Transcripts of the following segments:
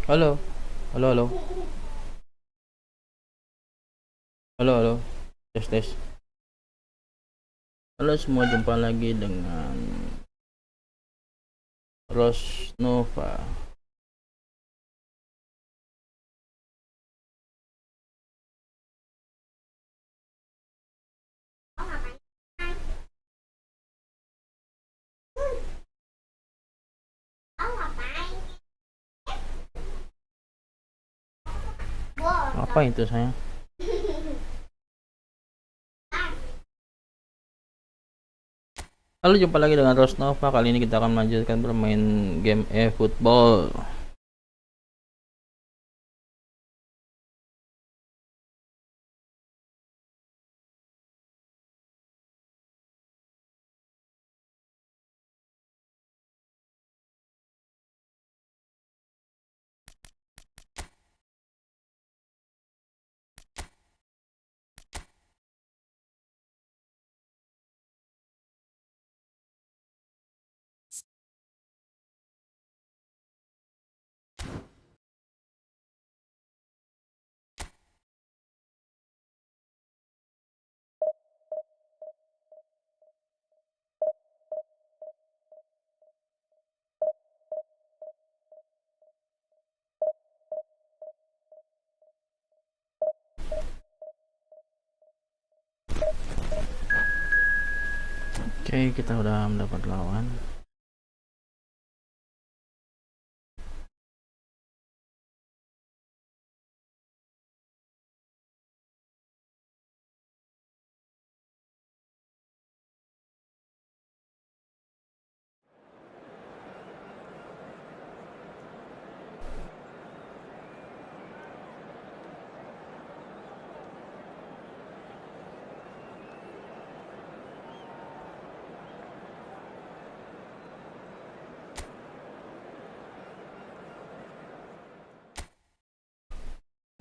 Halo, halo, halo, halo, halo, tes tes. Halo semua, jumpa lagi dengan Rosnova. Apa itu saya? Halo, jumpa lagi dengan Rosnova. Kali ini kita akan melanjutkan bermain game eFootball. Oke, kita udah mendapat lawan.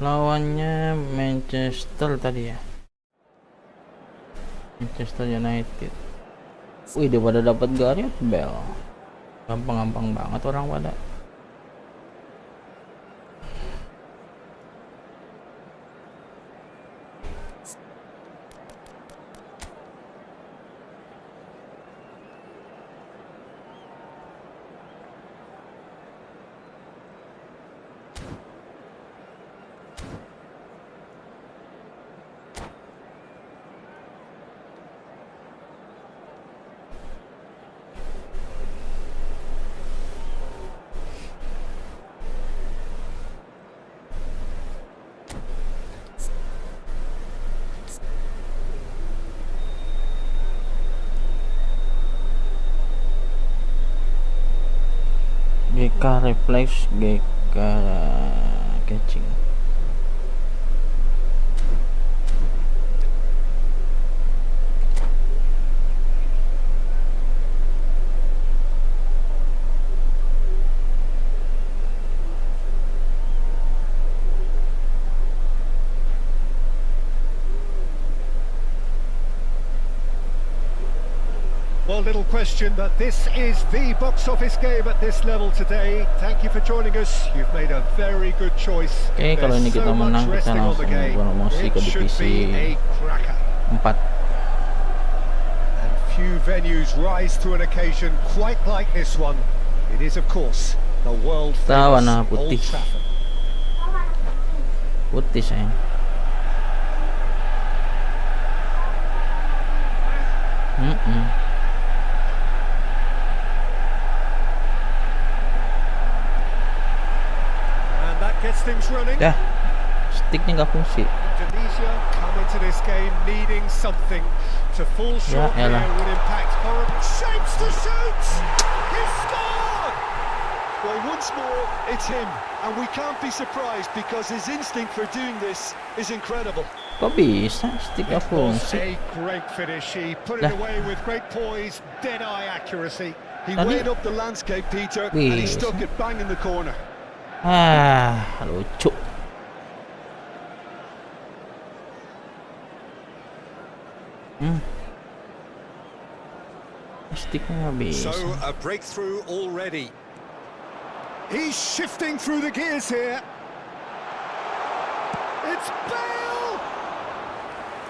Lawannya Manchester tadi ya, Manchester United. Wih, dia pada dapat Gareth Bale. Gampang-gampang banget orang pada. GK reflex, GK catching. Well, little question that this is the box office game at this level today. Thank you for joining us. You've made a very good choice. Oke, kalau ini kita menang, kita langsung promosi ke divisi 4. And few venues rise to an occasion quite like this one. It is, of course, the world famous Warna Old putih. Trafford. Putih sayang. And that gets things running. Dah, sticknya nggak fungsi. Indonesia come into this game needing something. To fall short here would impact horrible. Shapes to shoot! He scored! Well, once more, it's him. And we can't be surprised because his instinct for doing this is incredible. Kok bisa stick nggak It was fungsi? a great finish. He put it away with great poise, dead-eye accuracy. He Tadi- weighed up the landscape, Peter, and he Bisa. stuck it bang in the corner. Lucu. Sticknya nggak bisa. So a breakthrough already. He's shifting through the gears here. It's Bale!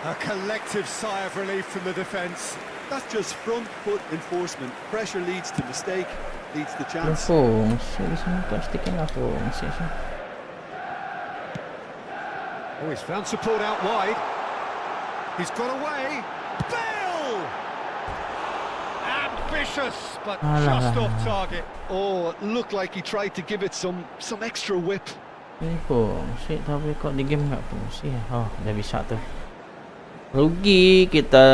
A collective sigh of relief from the defence. That's just front foot enforcement. Pressure leads to mistake, leads to Yung chance. fungsi, isang plastikin na fungsi siya. Oh, he's found support out wide. He's got away. Bale! Ambitious, but just off target. Oh, it looked like he tried to give it some extra whip. Ini fungsi, tapi kok di game nggak fungsi ya? Oh, udah bisa tuh. Rugi kita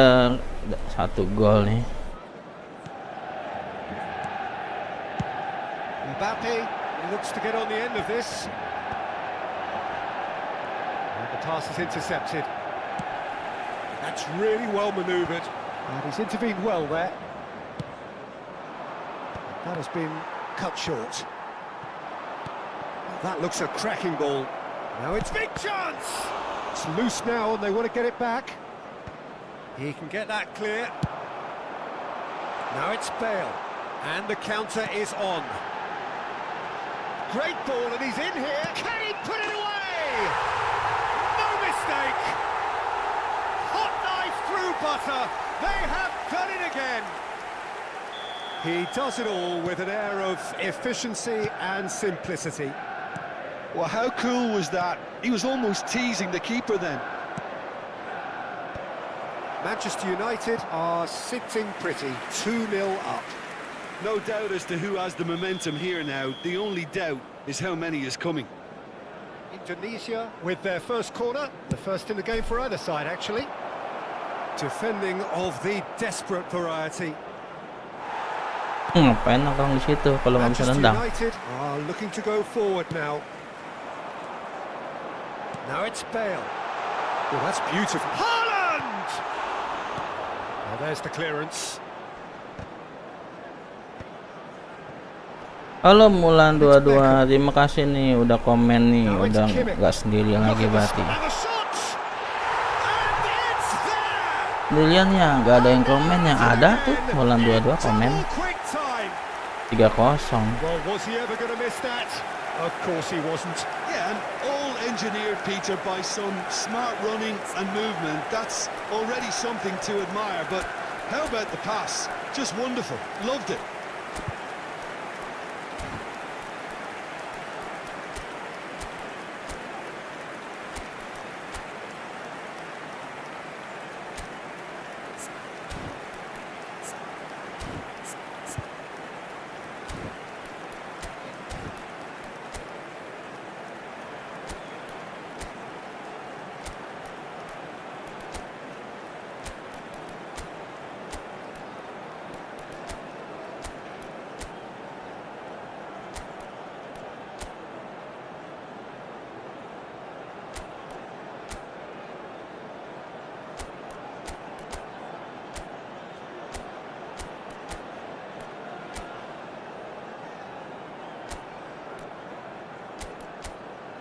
1 gol nih. Mbappe looks to get on the end of this. And the pass is intercepted. That's really well manoeuvred. And he's intervened well there. That has been cut short. That looks a cracking ball. Now it's big chance! It's loose now and they want to get it back. He can get that clear. Now it's Bale. And the counter is on. Great ball and he's in here. Can he put it away? No mistake. Hot knife through butter. They have done it again. He does it all with an air of efficiency and simplicity. Well, how cool was that? He was almost teasing the keeper then. Manchester United are sitting pretty, 2-0 up. No doubt as to who has the momentum here now. The only doubt is how many is coming. Indonesia with their first corner, the first in the game for either side actually. Defending of the desperate variety. Ngapain nongkrong di situ kalau nggak bisa Manchester nendang? United are looking to go forward now. Now it's Bale. Oh, that's beautiful. Haaland! Well, there's the clearance. Halo Mulan 22, terima kasih nih udah komen nih, udah nggak sendirian lagi berarti. And the shot! And it's there! Sendirian ya, nggak ada yang komen, yang ada tuh Mulan 22 komen Quick time. 3-0. Well, was he ever going to miss that? Of course he wasn't. Yeah, and all engineered, Peter, by some smart running and movement. That's already something to admire, but how about the pass? Just wonderful. Loved it.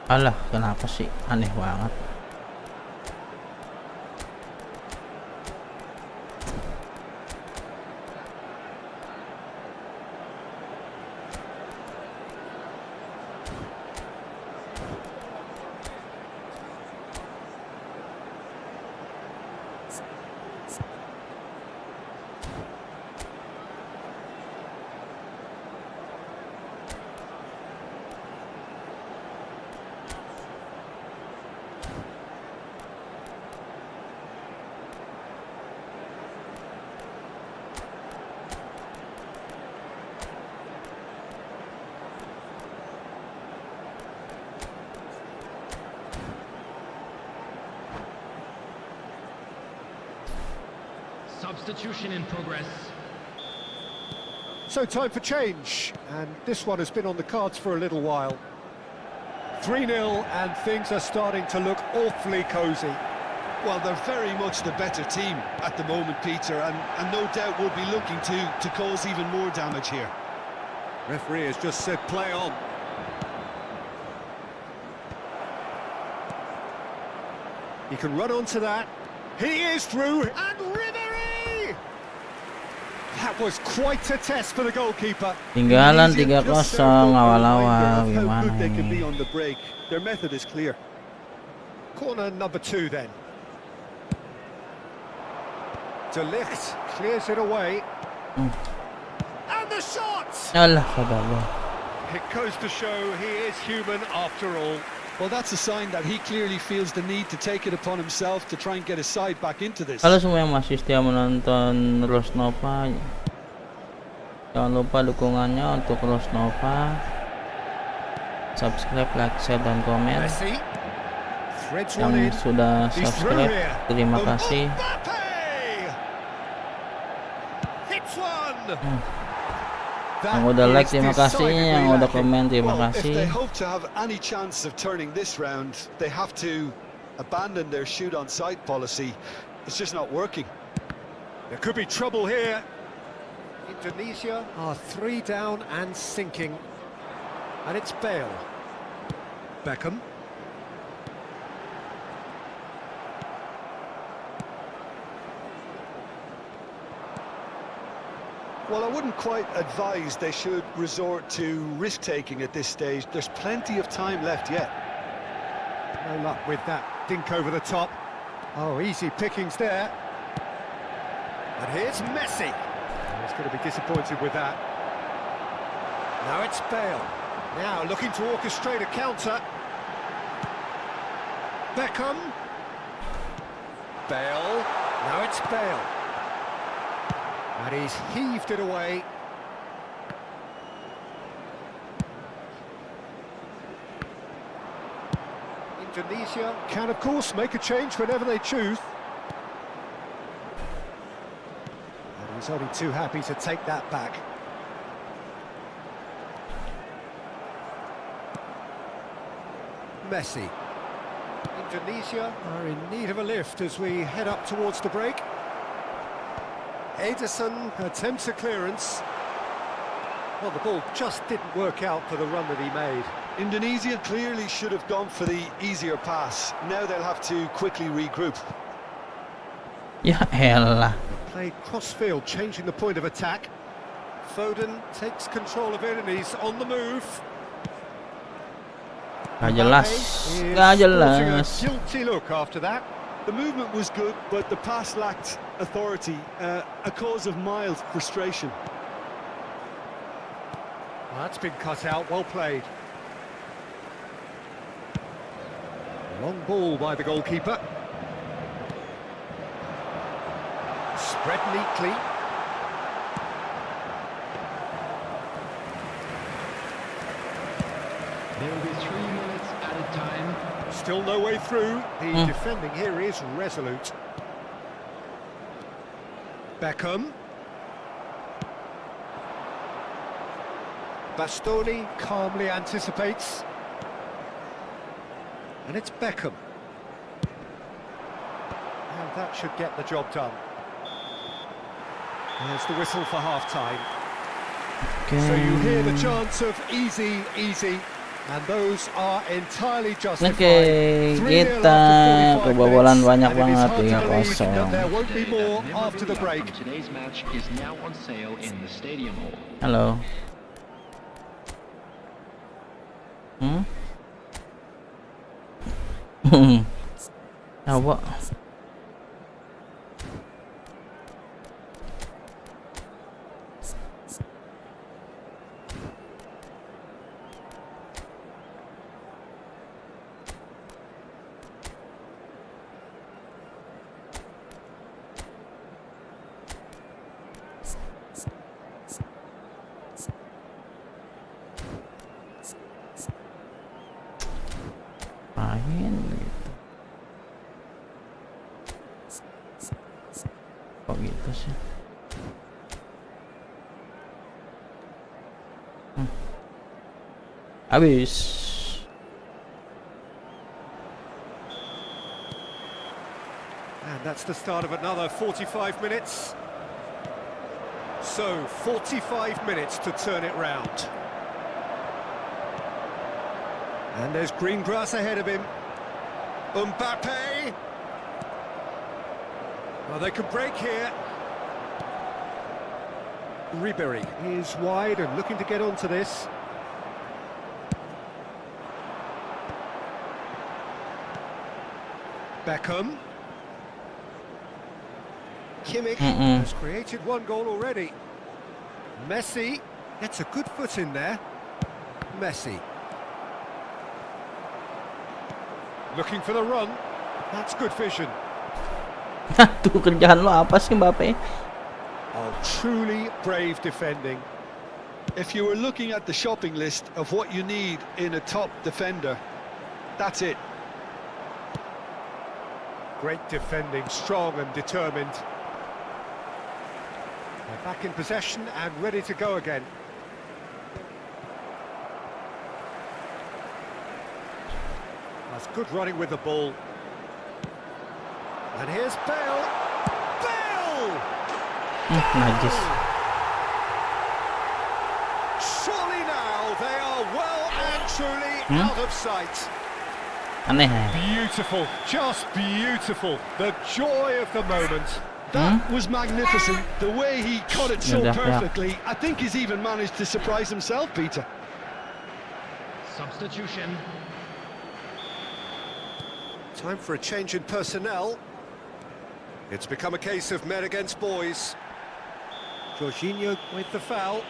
Alah, kenapa sih? Aneh banget. Substitution in progress. So time for change, and this one has been on the cards for a little while. 3-0 and things are starting to look awfully cosy. Well, they're very much the better team at the moment, Peter, and no doubt will be looking to cause even more damage here. Referee has just said play on. He can run onto that. He is through, and Ribéry! That was quite a test for the goalkeeper. Tinggalan Indonesia just 3-0 served up a awal-awal. reminder of how Gimana good they can ini? be on the break. Their method is clear. Corner number 2 then. De Ligt clears it away. And the shot! Alah, kababa. It goes to show he is human after all. Well, that's a sign that he clearly feels the need to take it upon himself to try and get his side back into this. Kalau semua yang masih setia menonton Rosnova, jangan lupa dukungannya untuk Rosnova. Subscribe, like, share, dan komen. Messi threads one in. Yang sudah He's through subscribe, here. terima kasih. Mbappe! Hits one. Yang udah like, terima kasih. Yang udah komen, terima Well, if they kasih. hope to have any chance of turning this round, they have to abandon their shoot on sight policy. It's just not working. There could be trouble here. Indonesia are 3 down and sinking. And it's Bale. Beckham. Well, I wouldn't quite advise they should resort to risk-taking at this stage. There's plenty of time left yet. No luck with that dink over the top. Oh, easy pickings there. And here's Messi. Oh, he's going to be disappointed with that. Now it's Bale. Now looking to orchestrate a counter. Beckham. Bale. Now it's Bale. And he's heaved it away. Indonesia can, of course, make a change whenever they choose. And he's only too happy to take that back. Messi. Indonesia are in need of a lift as we head up towards the break. Ederson attempts a clearance. Well, the ball just didn't work out for the run that he made. Indonesia clearly should have gone for the easier pass. Now they'll have to quickly regroup. Ya elah. Played cross-field, changing the point of attack. Foden takes control of it and he's on the move. Gak jelas. Mbappe Gak is sporting jelas. a guilty look after that. The movement was good, but the pass lacked authority, a cause of mild frustration. Well, that's been cut out, well played. Long ball by the goalkeeper. Spread neatly. There will be 3 minutes at a time. Still no way through. The defending here is resolute. Beckham. Bastoni calmly anticipates. And it's Beckham. And that should get the job done. There's the whistle for half-time. So you hear the chants of easy, easy. And those are entirely justified. Oke, 3-0 kita after 45 kebobolan minutes, banyak and it is banget, hard to believe 3-0. that there won't be more after the break. Today's match is now on sale in the stadium hall. Halo. Apa? Main gitu. Kok gitu sih? Habis. And that's the start of another 45 minutes. So, 45 minutes to turn it round. And there's green grass ahead of him. Mbappe! Well, they can break here. Ribery is wide and looking to get onto this. Beckham. Kimmich has created one goal already. Messi gets a good foot in there. Messi. Looking for the run. That's good vision. Tuh kerjaan lo apa sih Mbappe? Oh, truly brave defending. If you were looking at the shopping list of what you need in a top defender, that's it. Great defending, strong and determined. They're back in possession and ready to go again. That's good running with the ball. And here's Bale. Bale! Najis. Surely now they are well and truly out of sight. Aneh. Beautiful, just beautiful. The joy of the moment. That was magnificent. The way he caught it so Yeah. perfectly. I think he's even managed to surprise himself, Peter. Substitution. Time for a change in personnel. It's become a case of men against boys. Jorginho with the foul.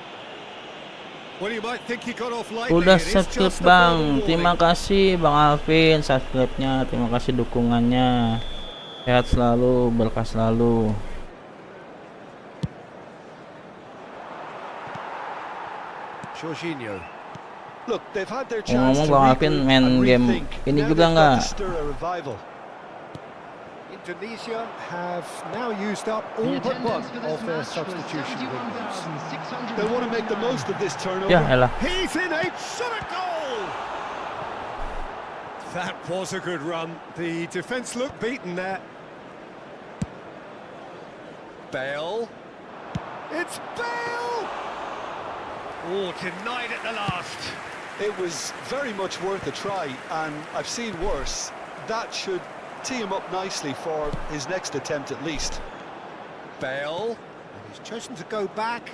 Well, you might think he got off lightly. Udah It is subscribe just a bang. verbal Terima warning. kasih Bang Alvin subscribe-nya. Terima kasih dukungannya. Sehat selalu, berkah selalu. Jorginho. Look, they've had their chance Ngomong to Bang Alvin regroup main and game rethink. ini Now juga they've got nggak? to stir a revival. Indonesia have now used up The all but one attendance for this of their match was substitution windows. 71,600. They want to make the most of this turnover. Ya elah. He's in a shot at goal! That was a good run. The defence looked beaten there. Bale. It's Bale! Oh, denied at the last. It was very much worth a try, and I've seen worse. That should tee him up nicely for his next attempt at least. Bale. And he's chosen to go back.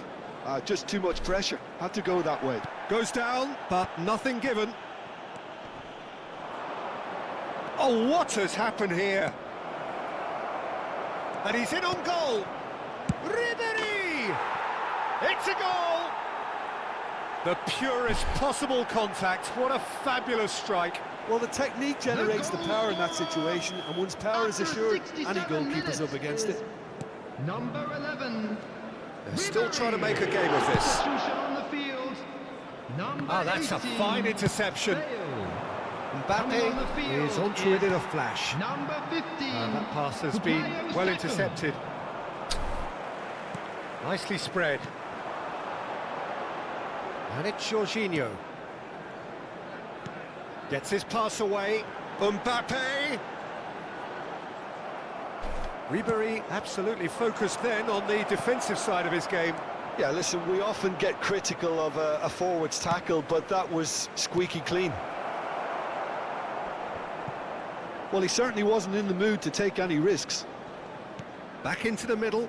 Just too much pressure. Had to go that way. Goes down, but nothing given. Oh, what has happened here? And he's in on goal. Ribery! It's a goal! The purest possible contact. What a fabulous strike. Well, the technique generates the power in that situation, and once power is assured, any goalkeeper's up against it. Number 11. They're still trying to make a game of this. Substitution on the field. Number Ah, that's a 18. fine interception. Bale. Mbappe is onto it in a flash. Number 15. That pass has been well intercepted. Nicely spread. And it's Jorginho. Gets his pass away. Mbappe! Ribery absolutely focused then on the defensive side of his game. Yeah, listen, we often get critical of a forward's tackle, but that was squeaky clean. Well, he certainly wasn't in the mood to take any risks. Back into the middle.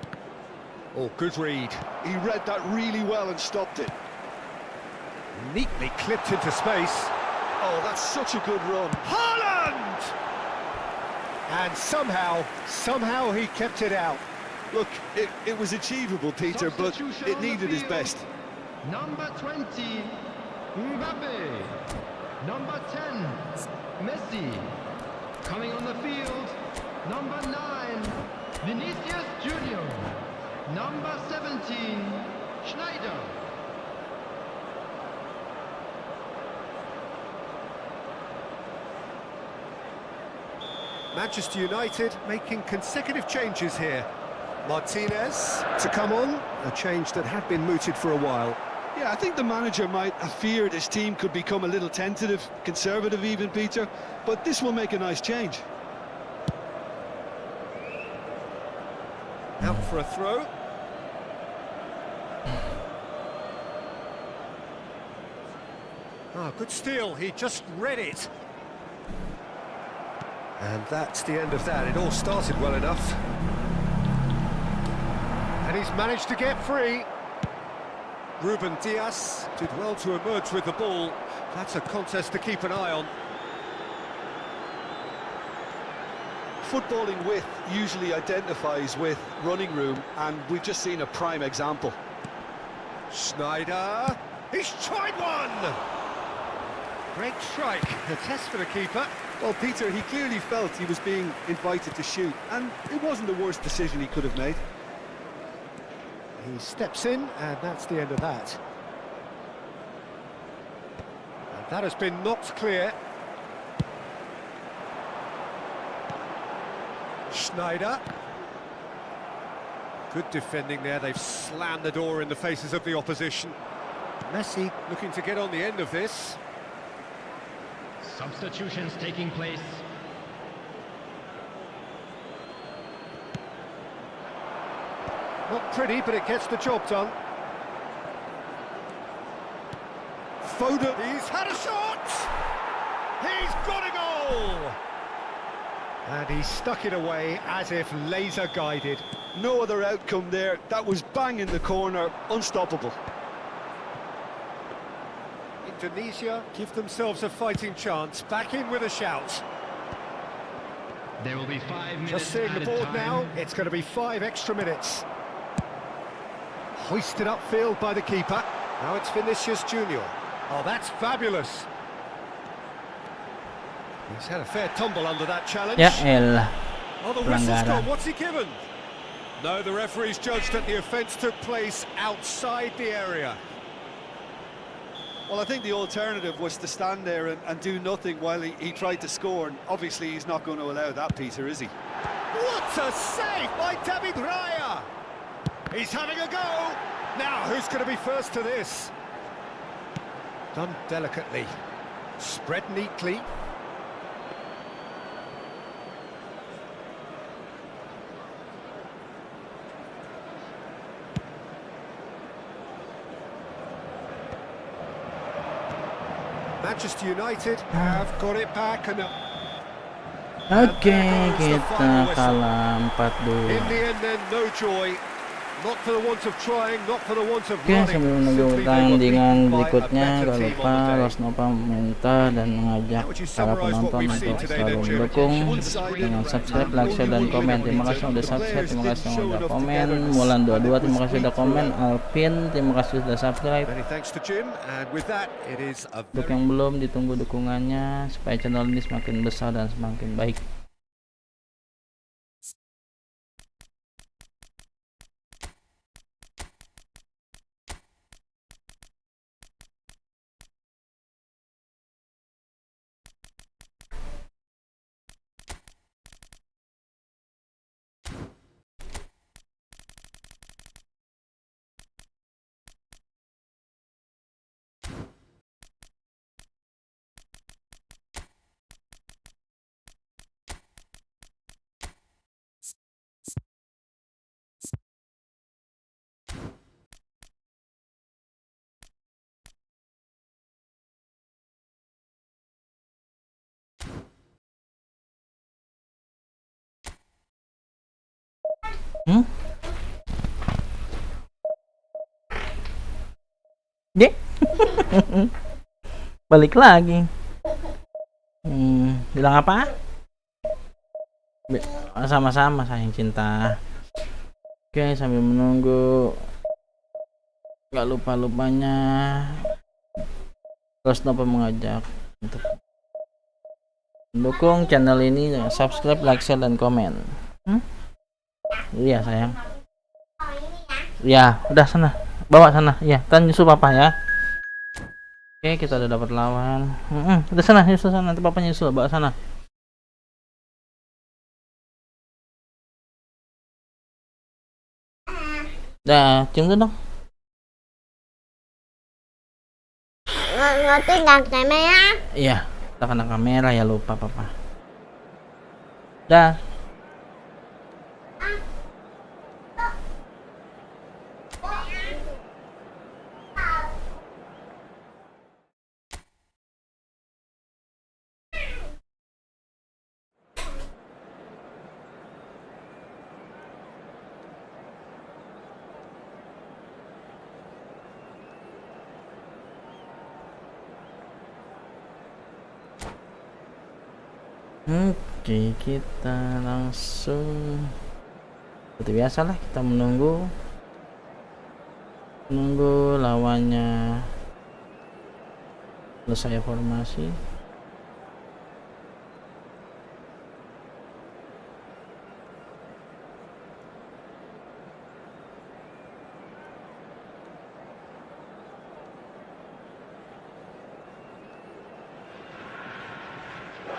Oh, good read. He read that really well and stopped it. Neatly clipped into space. Oh, that's such a good run. Haaland! And somehow he kept it out. Look, it was achievable, Peter, but Substitution it on the needed his field. best. Number 20. Mbappe. Number 10. Messi. Coming on the field. Number 9. Vinicius Junior. Number 17. Schneider. Manchester United making consecutive changes here. Martinez to come on, a change that had been mooted for a while. Yeah, I think the manager might have feared his team could become a little tentative, conservative even, Peter, but this will make a nice change. Out for a throw. Ah, good steal, he just read it. And that's the end of that. It all started well enough. And he's managed to get free. Ruben Diaz did well to emerge with the ball. That's a contest to keep an eye on. Footballing width usually identifies with running room, and we've just seen a prime example. Schneider, he's tried one! Great strike, a test for the keeper. Well, Peter, he clearly felt he was being invited to shoot, and it wasn't the worst decision he could have made. He steps in, and that's the end of that. And that has been knocked clear. Schneider. Good defending there, they've slammed the door in the faces of the opposition. Messi looking to get on the end of this. Substitutions taking place. Not pretty, but it gets the job done. Foden, he's had a shot! He's got a goal! And he stuck it away as if laser guided. No other outcome there. That was bang in the corner, unstoppable. Indonesia give themselves a fighting chance. Back in with a shout. There will be 5 minutes. Just seeing the added board time. now, it's going to be 5 extra minutes. Hoisted upfield by the keeper. Now it's Vinicius Junior. Oh, that's fabulous. He's had a fair tumble under that challenge. Ya elah. Oh, the whistle's Pelanggaran. gone. What's he given? No, the referee's judged that the offence took place outside the area. Well, I think the alternative was to stand there and do nothing while he tried to score, and obviously he's not going to allow that, Peter, is he? What a save by David Raya! He's having a go! Now, who's going to be first to this? Done delicately. Spread neatly. Manchester United have got it back and Oke, kita kalah 4-2. in the end then no joy. Not for the want of trying, not for the want of Oke, running. sambil menunggu Simply they got tandingan beaten by a berikutnya, better jangan team lupa on the day. Rosnova meminta dan mengajak How would you para summarise what penonton we've untuk seen today selalu then, Jim? mendukung dengan subscribe, like, share, dan komen. Terima kasih sudah subscribe, terima kasih sudah komen. Mulan 22, terima kasih sudah komen. Alvin, terima kasih sudah subscribe. Many thanks to Jim, and with that, it is a Untuk yang belum, ditunggu dukungannya supaya channel ini semakin besar dan semakin baik. Dek. Balik lagi. Bilang apa? Sama-sama sayang cinta. Oke, sambil menunggu, gak lupa-lupanya Rosnova mengajak untuk mendukung channel ini dengan subscribe, like, share, dan komen. Iya sayang. Ya, udah sana. Bawa sana. Ya, tan nyusul papa ya. Oke, kita udah dapat lawan. Udah sana, nyusul sana. Nanti papa nyusul, bawa sana. Dah, cium tuh dong. Ngerti nggak kamera? Iya, kita kena kamera ya, lupa papa. Dah. Oke, kita langsung seperti biasa lah, kita menunggu lawannya selesai formasi.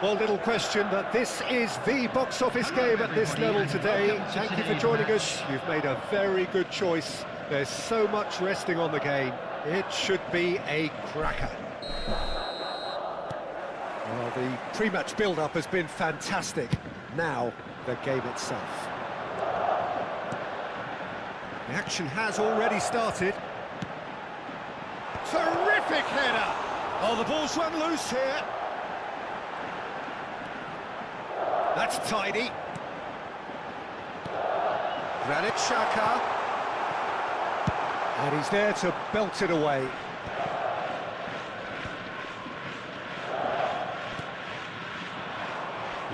Well, little question that this is the box office game at this level today. Thank you for joining us. You've made a very good choice. There's so much resting on the game. It should be a cracker. Well, the pre-match build-up has been fantastic. Now, the game itself. The action has already started. Terrific header! Oh, the ball's run loose here. That's tidy. Granit Xhaka. And he's there to belt it away.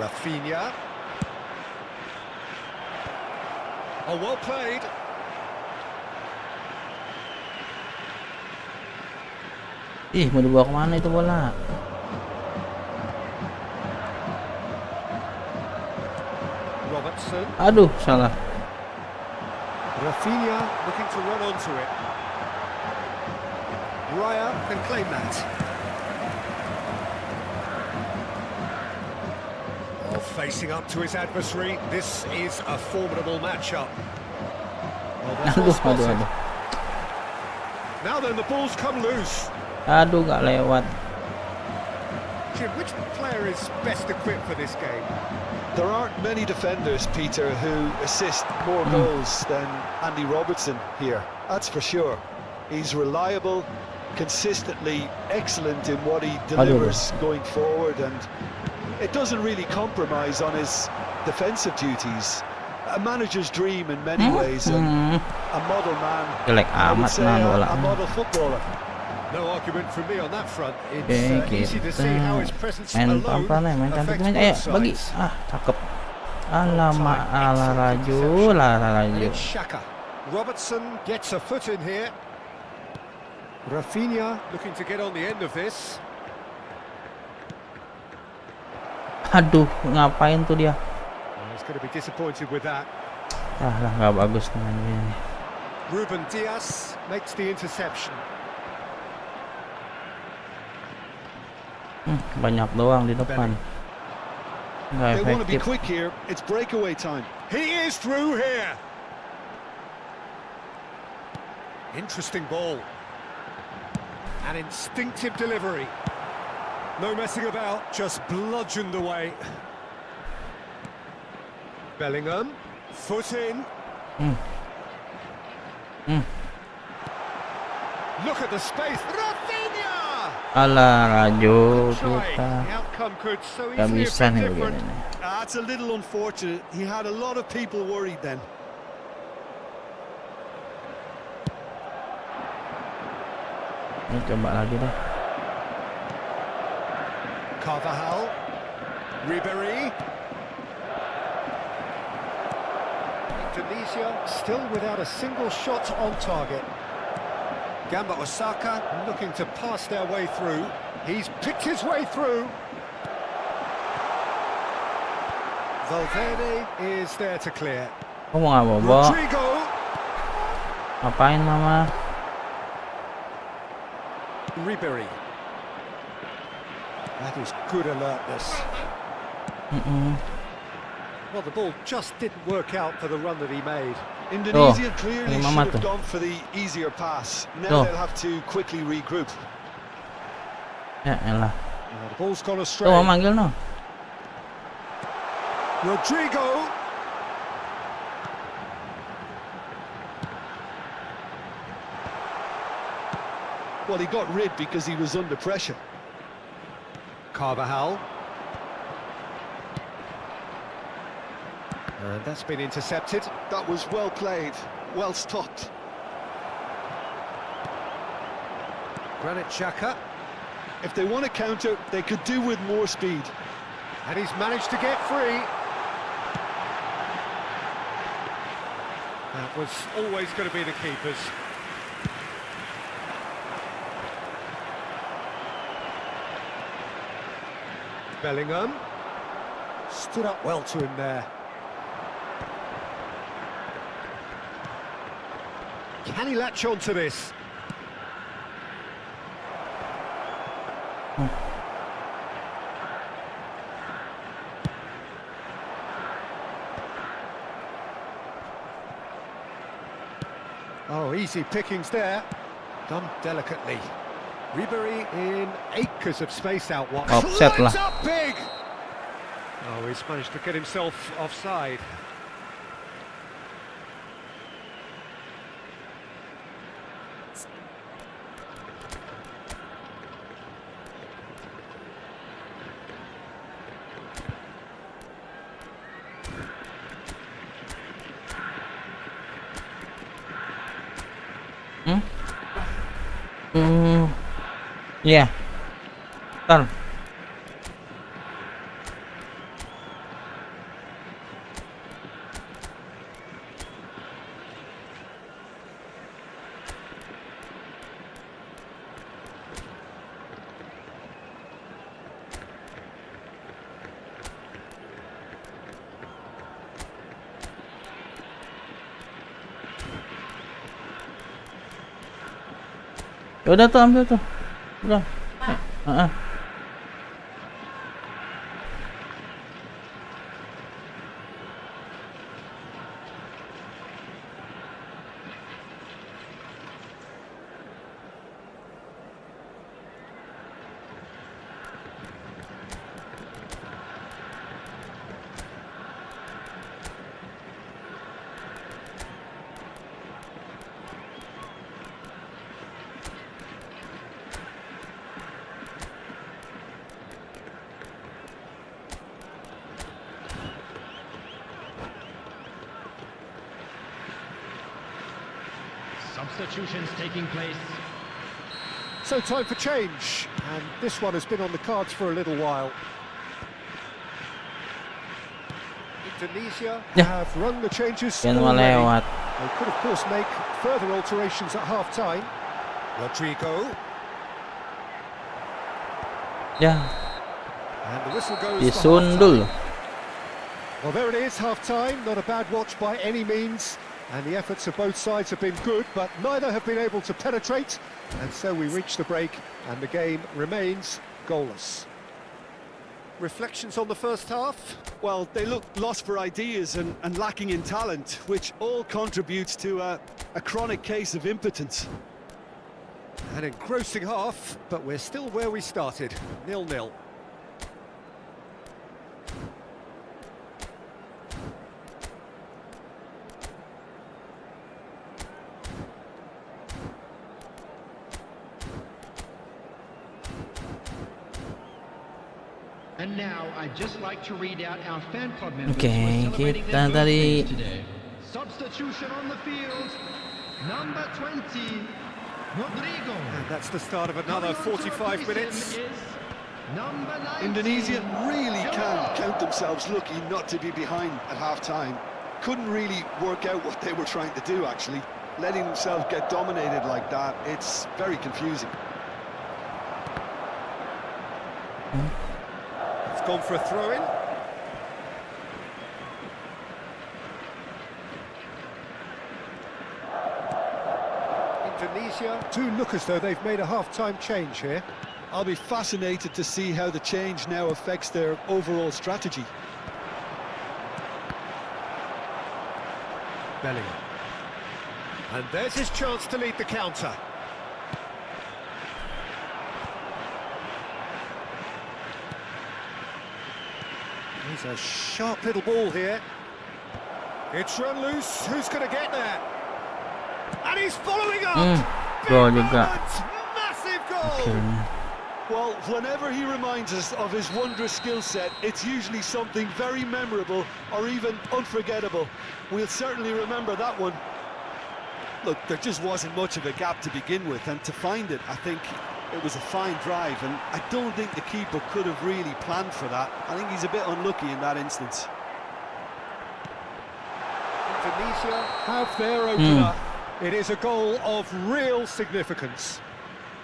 Rafinha. Oh, well played. Ih, mau dibawa kemana itu bola? Robertson. Aduh, salah. Rafinha looking to run onto it. Raya can claim that. Oh, facing up to his adversary. This is a formidable matchup. Oh, that's well spotted. Now then, the ball's come loose. Aduh, gak lewat. Jim, which player is best equipped for this game? There aren't many defenders, Peter, who assist more goals than Andy Robertson here. That's for sure. He's reliable, consistently excellent in what he delivers going forward, and it doesn't really compromise on his defensive duties. A manager's dream in many ways, and a model man. I would say a model footballer. No argument from me on that front. It's Oke, easy to see how his presence main alone pelan-pelan ya, main cantik, affects main. both Ayo, bagi. sides. Cakep. Alamak, Alaraju. It's Xhaka. Robertson gets a foot in here. Rafinha looking to get on the end of this. Aduh, ngapain tuh dia? He's going to be disappointed with that. Lah, nggak bagus dengan ini. Ruben Dias makes the interception. Banyak doang di depan. Nggak They want to be efektif. quick here. It's breakaway time. He is through here. Interesting ball. An instinctive delivery. No messing about, just bludgeoned away. Bellingham, foot in. Look at the space. Rafinha! Alaraju Try. kita. The outcome could so Nggak easily bisa have nih been different. begini. That's a little unfortunate. He had a lot of people worried then. Ini coba lagi deh. Carvajal, Ribery. Indonesia still without a single shot on target. Gamba Osaka looking to pass their way through. He's picked his way through. Valverde is there to clear. Kok mau nggak bobo? Rodrigo. Ngapain mama? Ribery. That is good alertness. Well, the ball just didn't work out for the run that he made. Indonesia clearly ini should mama have tuh. gone for the easier pass. Now they'll have to quickly regroup. Ya elah. The ball's gone astray. Tuh, mau manggil no. Rodrigo. Well, he got rid because he was under pressure. Carvajal. And that's been intercepted. That was well played, well stopped. Granit Xhaka. If they want to counter, they could do with more speed. And he's managed to get free. That was always going to be the keeper's. Bellingham stood up well to him there. Can he latch on to this? Oh, easy pickings there. Done delicately. Ribery in acres of space out wide. Offset lah. Lines up big! Oh, he's managed to get himself offside. Ya. Ntar. Ya udah tuh, ambil tuh. Udah. Heeh. Substitutions taking place. So time for change, and this one has been on the cards for a little while. Indonesia Yeah. have run the changes Yan already. melewat. They could of course make further alterations at half-time. Rodrigo, Ya, and the whistle goes for disundul. half-time. Well, there it is, half-time. Not a bad watch by any means. And the efforts of both sides have been good, but neither have been able to penetrate. And so we reach the break, and the game remains goalless. Reflections on the first half? Well, they look lost for ideas and lacking in talent, which all contributes to a chronic case of impotence. An engrossing half, but we're still where we started, 0-0. And now I'd just like to read out our fan club members Oke, who are celebrating kita their tadi- birthdays today. Substitution on the field, number 20, Rodrigo. And that's the start of another Coming on to 45 replace minutes. him is number 19, Indonesia really can Dukung. count themselves lucky not to be behind at half-time. Couldn't really work out what they were trying to do, actually. Letting themselves get dominated like that, it's very confusing. It's gone for a throw-in. Indonesia do look as though they've made a half-time change here. I'll be fascinated to see how the change now affects their overall strategy. Bellingham. And there's his chance to lead the counter. He's a sharp little ball here. It's run loose. Who's going to get there? And he's following up. Big Gol juga. moment, massive goal. Akhirnya. Well, whenever he reminds us of his wondrous skill set, it's usually something very memorable or even unforgettable. We'll certainly remember that one. Look, there just wasn't much of a gap to begin with, and to find it, I think It was a fine drive, and I don't think the keeper could have really planned for that. I think he's a bit unlucky in that instance. Indonesia have their opener. It is a goal of real significance.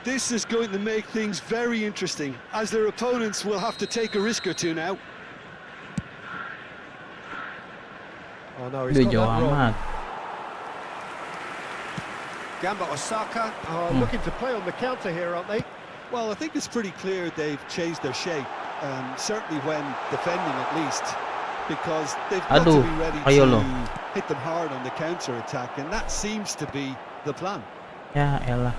This is going to make things very interesting, as their opponents will have to take a risk or two now. Oh no, he's Dia got jauh that wrong. amat. Gamba Osaka are looking to play on the counter here, aren't they? Well, I think it's pretty clear they've changed their shape, certainly when defending at least, because they've got to Aduh, be ready ayo to lo. hit them hard on the counter-attack, and that seems to be the plan. Ya elah.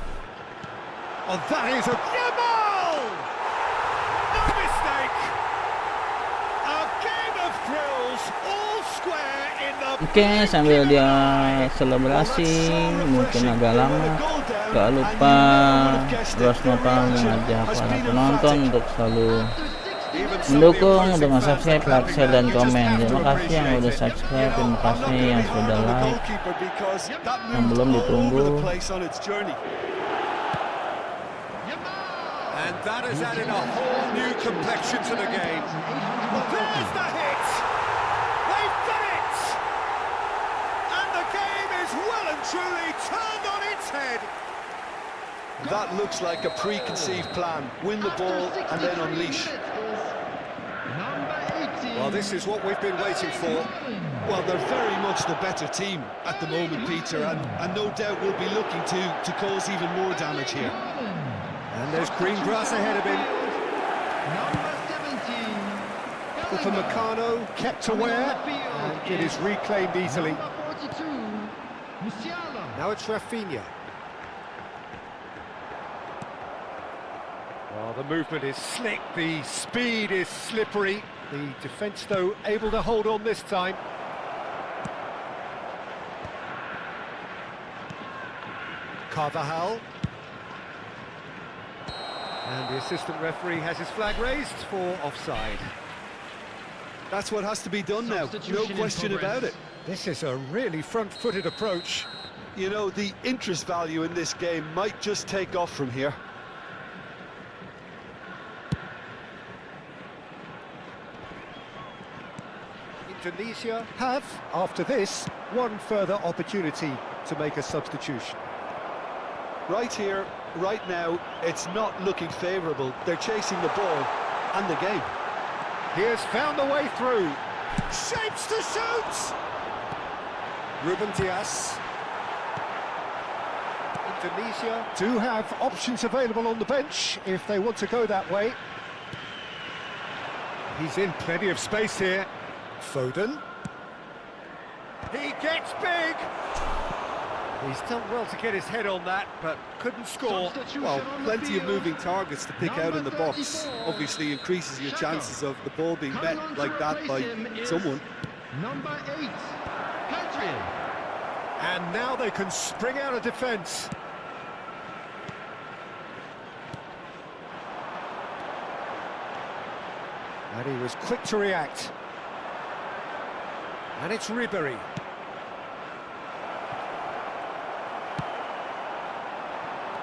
Oh, that is a Yamal! No mistake! A game of thrills, all square in the... Oke, sambil dia selebrasi, mungkin agak lama. Gak lupa Rosnota mengajak para penonton untuk selalu mendukung dengan subscribe, like, share, dan komen. Terima kasih yang udah subscribe, terima kasih yang sudah like, yang belum ditunggu. And that has added a whole new complexion to the game. Well, there's the hit! They've done it! And the game is well and truly turned on its head. That looks like a preconceived plan. Win the ball and then unleash. Well, this is what we've been waiting for. Well, they're very much the better team at the moment, Peter, and no doubt will be looking to cause even more damage here. And there's green grass ahead of him. Upamecano kept aware, and it is reclaimed easily. Now it's Rafinha. Oh, the movement is slick, the speed is slippery. The defence, though, able to hold on this time. Carvajal. And the assistant referee has his flag raised for offside. That's what has to be done now, no question about it. This is a really front-footed approach. You know, the interest value in this game might just take off from here. Indonesia have, after this, one further opportunity to make a substitution. Right here, right now, it's not looking favourable. They're chasing the ball and the game. He has found a way through. Shapes to shoot! Ruben Dias. Indonesia do have options available on the bench if they want to go that way. He's in plenty of space here. Foden. He gets big! He's done well to get his head on that, but couldn't score. Well, plenty of moving targets to pick out in the box. Obviously increases your chances of the ball being met like that by someone. Number 8, Hadrian. And now they can spring out of defence. And he was quick to react. And it's Ribery.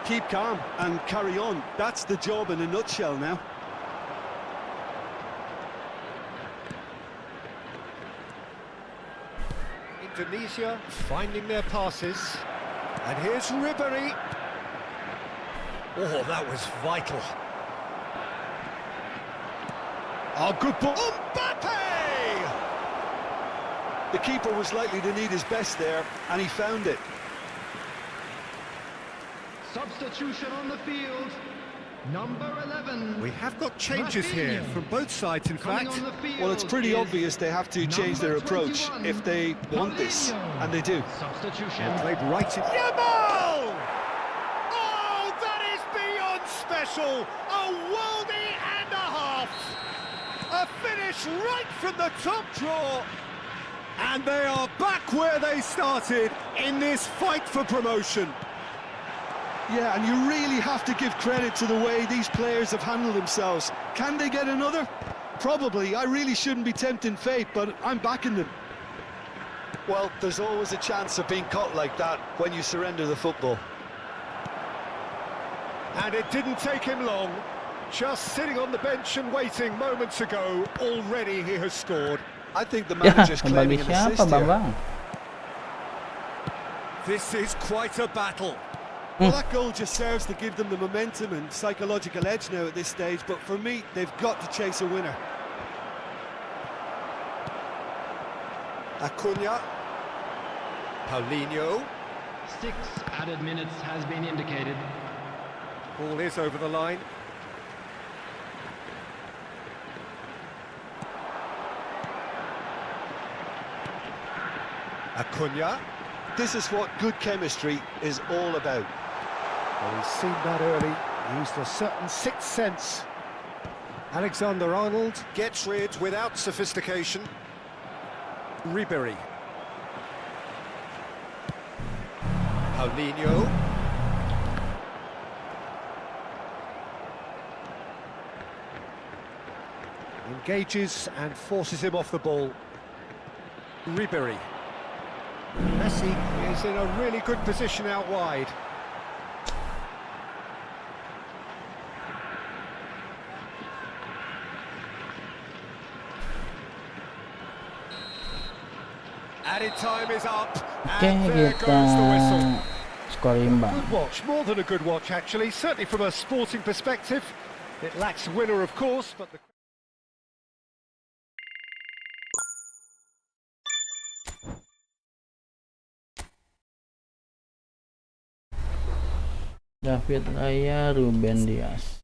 Keep calm and carry on. That's the job in a nutshell now. Indonesia finding their passes. And here's Ribery. Oh, that was vital. Oh, good ball. Mbappe! The keeper was likely to need his best there, and he found it. Substitution on the field. Number 11. We have got changes here from both sides, in Coming fact. on the field Well, it's pretty is obvious they have to change their approach 21, if they want this, and they do. Substitution. Played right in. Yamal! Oh, that is beyond special. A worldie and a half. A finish right from the top draw. And they are back where they started in this fight for promotion. Yeah, and you really have to give credit to the way these players have handled themselves. Can they get another? Probably. I really shouldn't be tempting fate, but I'm backing them. Well, there's always a chance of being caught like that when you surrender the football. And it didn't take him long. Just sitting on the bench and waiting moments ago, already he has scored. I think the Ya, manager's kembali claiming an siapa assist here. Bambang? This is quite a battle. Well, that goal just serves to give them the momentum and psychological edge now at this stage, but for me, they've got to chase a winner. Acuna. Paulinho. 6 added minutes has been indicated. Ball is over the line. Acuna. This is what good chemistry is all about. Well, he's seen that early, used a certain sixth sense. Alexander-Arnold gets rid without sophistication. Ribery. Paulinho. Engages and forces him off the ball. Ribery. Messi is in a really good position out wide. Added time is up, Oke, and there kita goes the whistle. skor imbang. Good watch, more than a good watch actually, certainly from a sporting perspective. It lacks winner of course, but the... David Raya, Ruben Dias.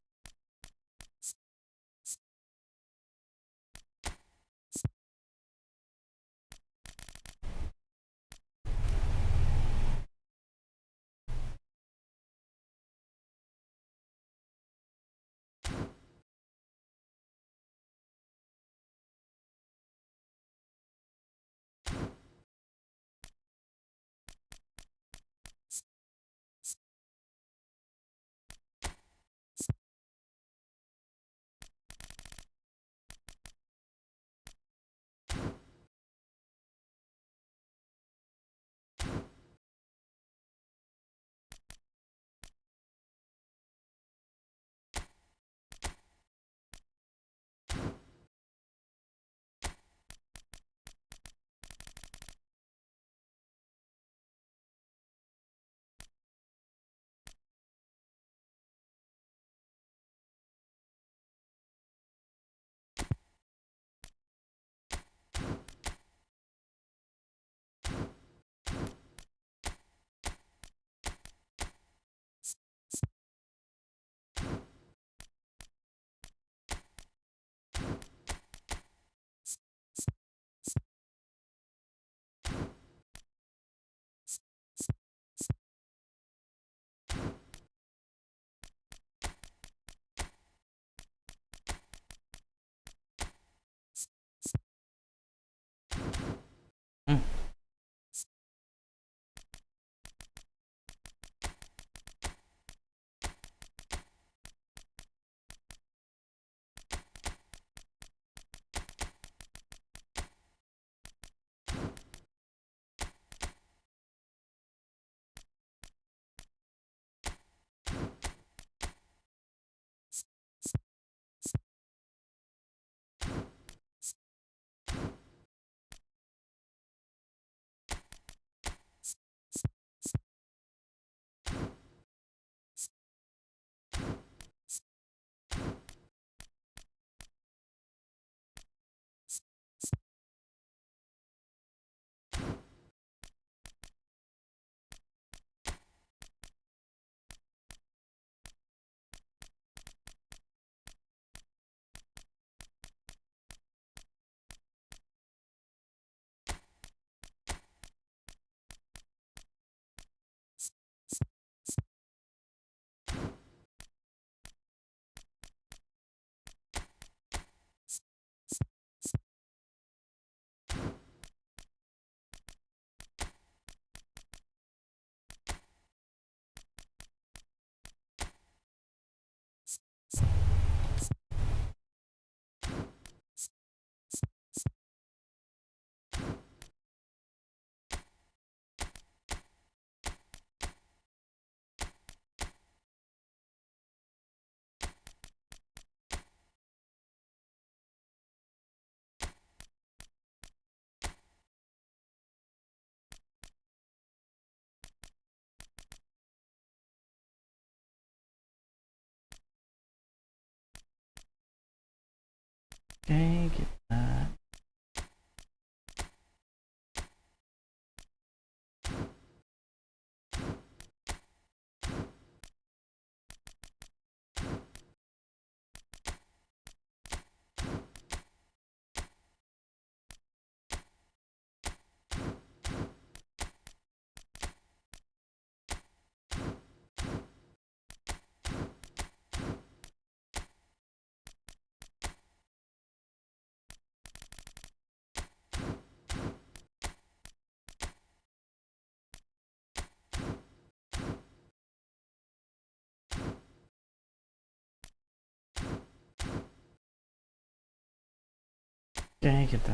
Oke, kita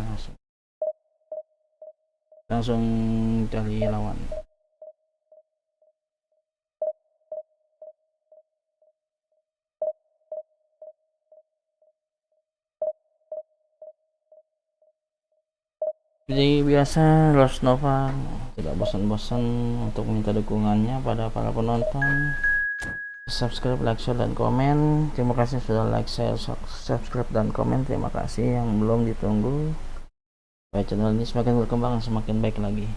langsung cari lawan. Seperti biasa, Los Nova tidak bosan-bosan untuk minta dukungannya pada para penonton. Subscribe, like, share, dan komen. Terima kasih sudah like, share, subscribe, dan komen. Terima kasih yang belum ditunggu supaya channel ini semakin berkembang dan semakin baik lagi.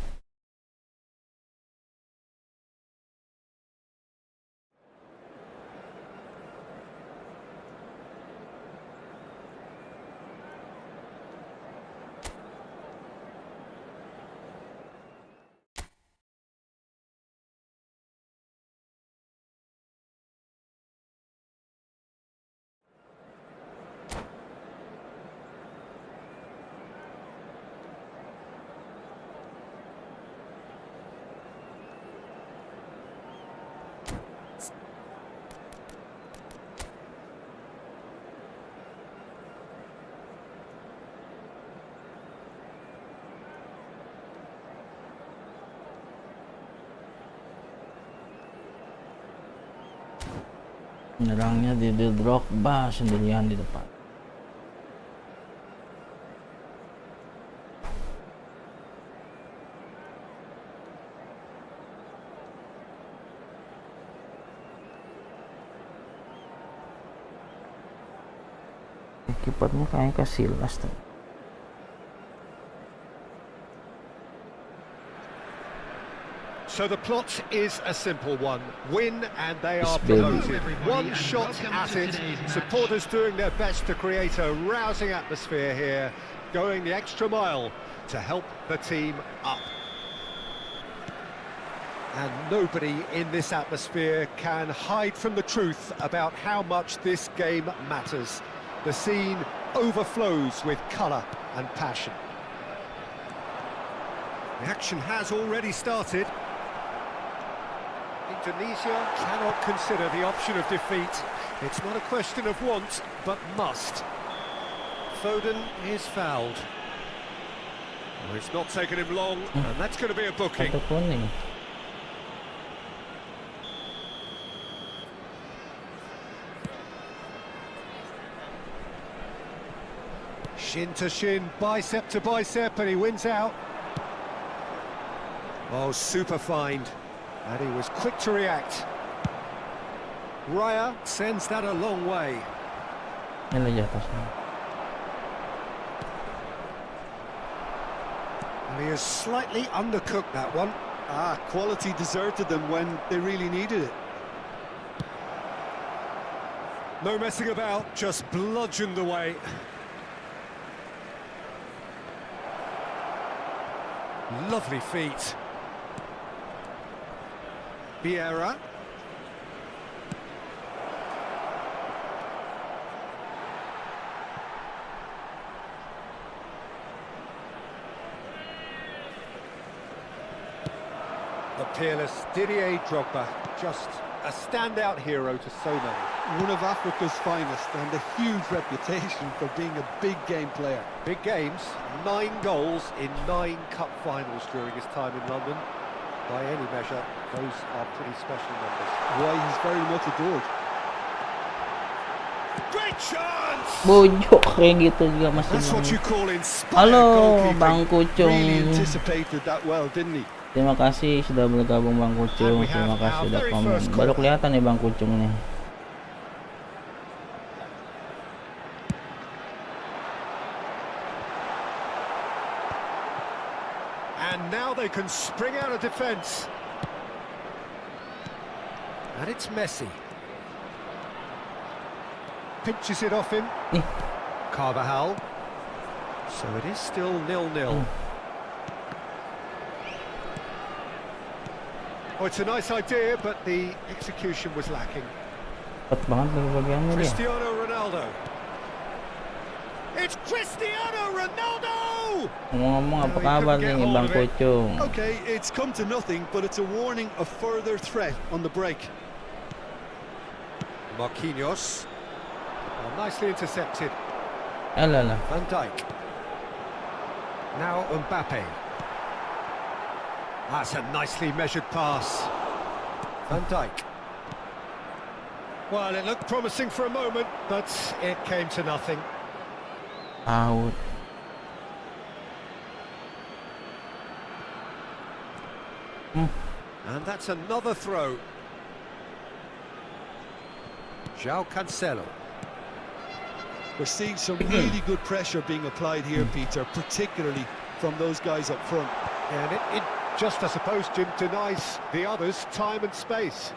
Menyerangnya di Drogba sendirian di depan. Kipernya kayak Casillas tuh. So the plot is a simple one. Win and they are promoted. One shot at it. Supporters doing their best to create a rousing atmosphere here, going the extra mile to help the team up. And nobody in this atmosphere can hide from the truth about how much this game matters. The scene overflows with colour and passion. The action has already started. Indonesia cannot consider the option of defeat. It's not a question of want, but must. Foden is fouled. Well, it's not taken him long, and that's going to be a booking. Kartu kuning. Shin to shin, bicep to bicep, and he wins out. Oh, super find. And he was quick to react. Raya sends that a long way. Ini di atasnya. And he has slightly undercooked that one. Quality deserted them when they really needed it. No messing about, just bludgeoned away. Lovely feet. Vieira. The peerless Didier Drogba, just a standout hero to so many. One of Africa's finest and a huge reputation for being a big game player. Big games, 9 goals in 9 cup finals during his time in London. By any measure, those are pretty special numbers. Why, he's very much adored. Great chance! Bojok kayak gitu juga masih. That's what you call inspired Halo goalkeeping. Bang Kucung. Really anticipated that well, didn't he? Terima kasih sudah bergabung Bang Kucung. Terima kasih sudah komen. Baru kelihatan nih Bang Kucung nih. they can spring out of defence. And it's Messi. Pinches it off him. Carvajal. So it is still 0-0. Oh, it's a nice idea, but the execution was lacking. Cepat banget dari bagiannya dia. Cristiano Ronaldo. It's Cristiano Ronaldo! Ngomong apa kabar nih Bang Kucung? Okay, it's come to nothing, but it's a warning of further threat on the break. Marquinhos. Oh, nicely intercepted. Alah. Van Dijk. Now Mbappe. That's a nicely measured pass. Van Dijk. Well, it looked promising for a moment, but it came to nothing. Out. And that's another throw. João Cancelo. We're seeing some really good pressure being applied here, Peter, particularly from those guys up front. And it just, I suppose, Jim, denies the others time and space.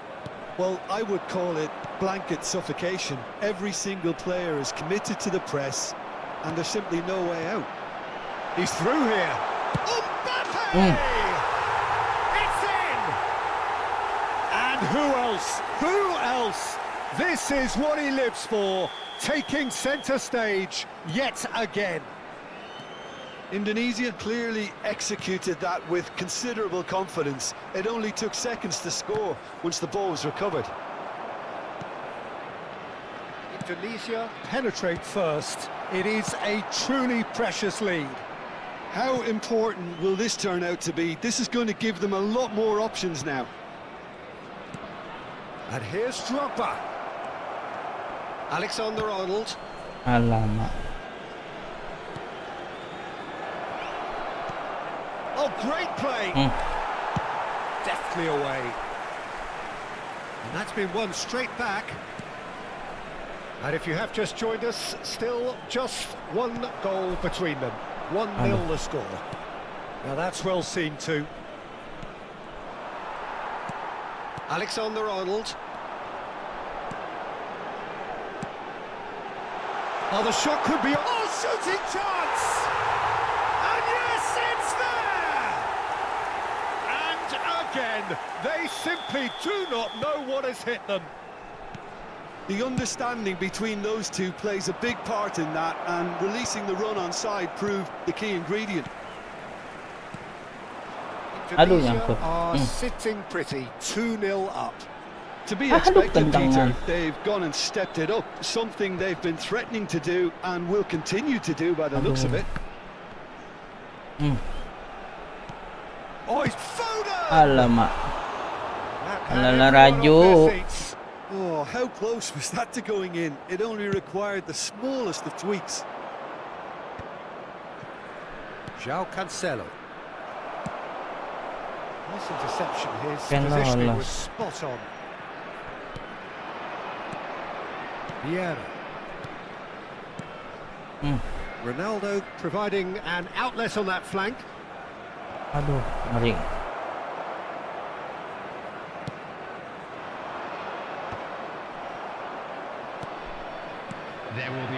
Well, I would call it blanket suffocation. Every single player is committed to the press, and there's simply no way out. He's through here. Mbappe! It's in! And who else? Who else? This is what he lives for, taking centre stage yet again. Indonesia clearly executed that with considerable confidence. It only took seconds to score once the ball was recovered. Indonesia penetrate first. It is a truly precious lead. How important will this turn out to be? This is going to give them a lot more options now. And here's Drogba. Alexander-Arnold. Alamak. Oh, great play! Deftly away. And that's been won straight back. And if you have just joined us, still just one goal between them. 1-0 the score. Now that's well seen too. Alexander-Arnold. Oh, the shot could be... Oh, shooting chance! And yes, it's there! And again, they simply do not know what has hit them. The understanding between those two plays a big part in that, and releasing the run on side proved the key ingredient. Indonesia are sitting pretty, 2-0 up. To be expected, Peter, they've gone and stepped it up, something they've been threatening to do and will continue to do by the looks of it. Oh, it's Foden! Alamak. Alala Raju. Oh, how close was that to going in? It only required the smallest of tweaks. João Cancelo. Nice interception. His positioning was spot on. Vieira. Ronaldo providing an outlet on that flank. Aduh, ngeri.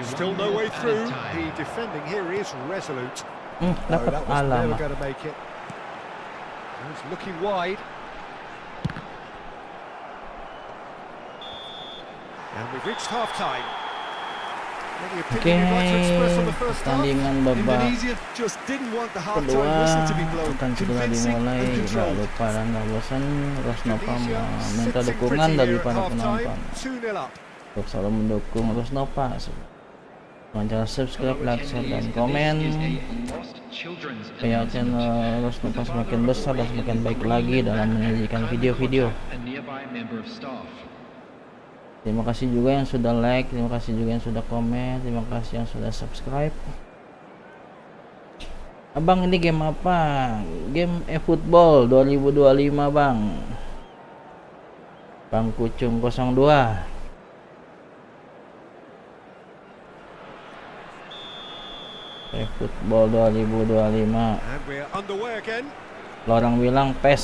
Still no way through. The defending here is resolute. Dapat that was never alamak. going to make it. He's looking wide. And we've reached half-time. Any opinion you'd like to express on the first half? Pertandingan babak Indonesia just didn't want the half-time kedua whistle to be blown. akan segera Convincing dimulai. and Gak controlled. lupa dan gak bosan, Rosnova Indonesia meminta sitting dukungan pretty dari here at para half-time, penonton 2-0 up. untuk selalu mendukung Rosnova. Dengan cara subscribe, like, share, dan komen supaya channel Rosnova semakin besar dan semakin baik lagi dalam menyajikan video-video. Terima kasih juga yang sudah like, terima kasih juga yang sudah komen, terima kasih yang sudah subscribe. Abang, ini game apa? Game eFootball 2025, Bang. Bang Kucung 02. eFootball 2025. And we're underway again. Kalau orang bilang PES.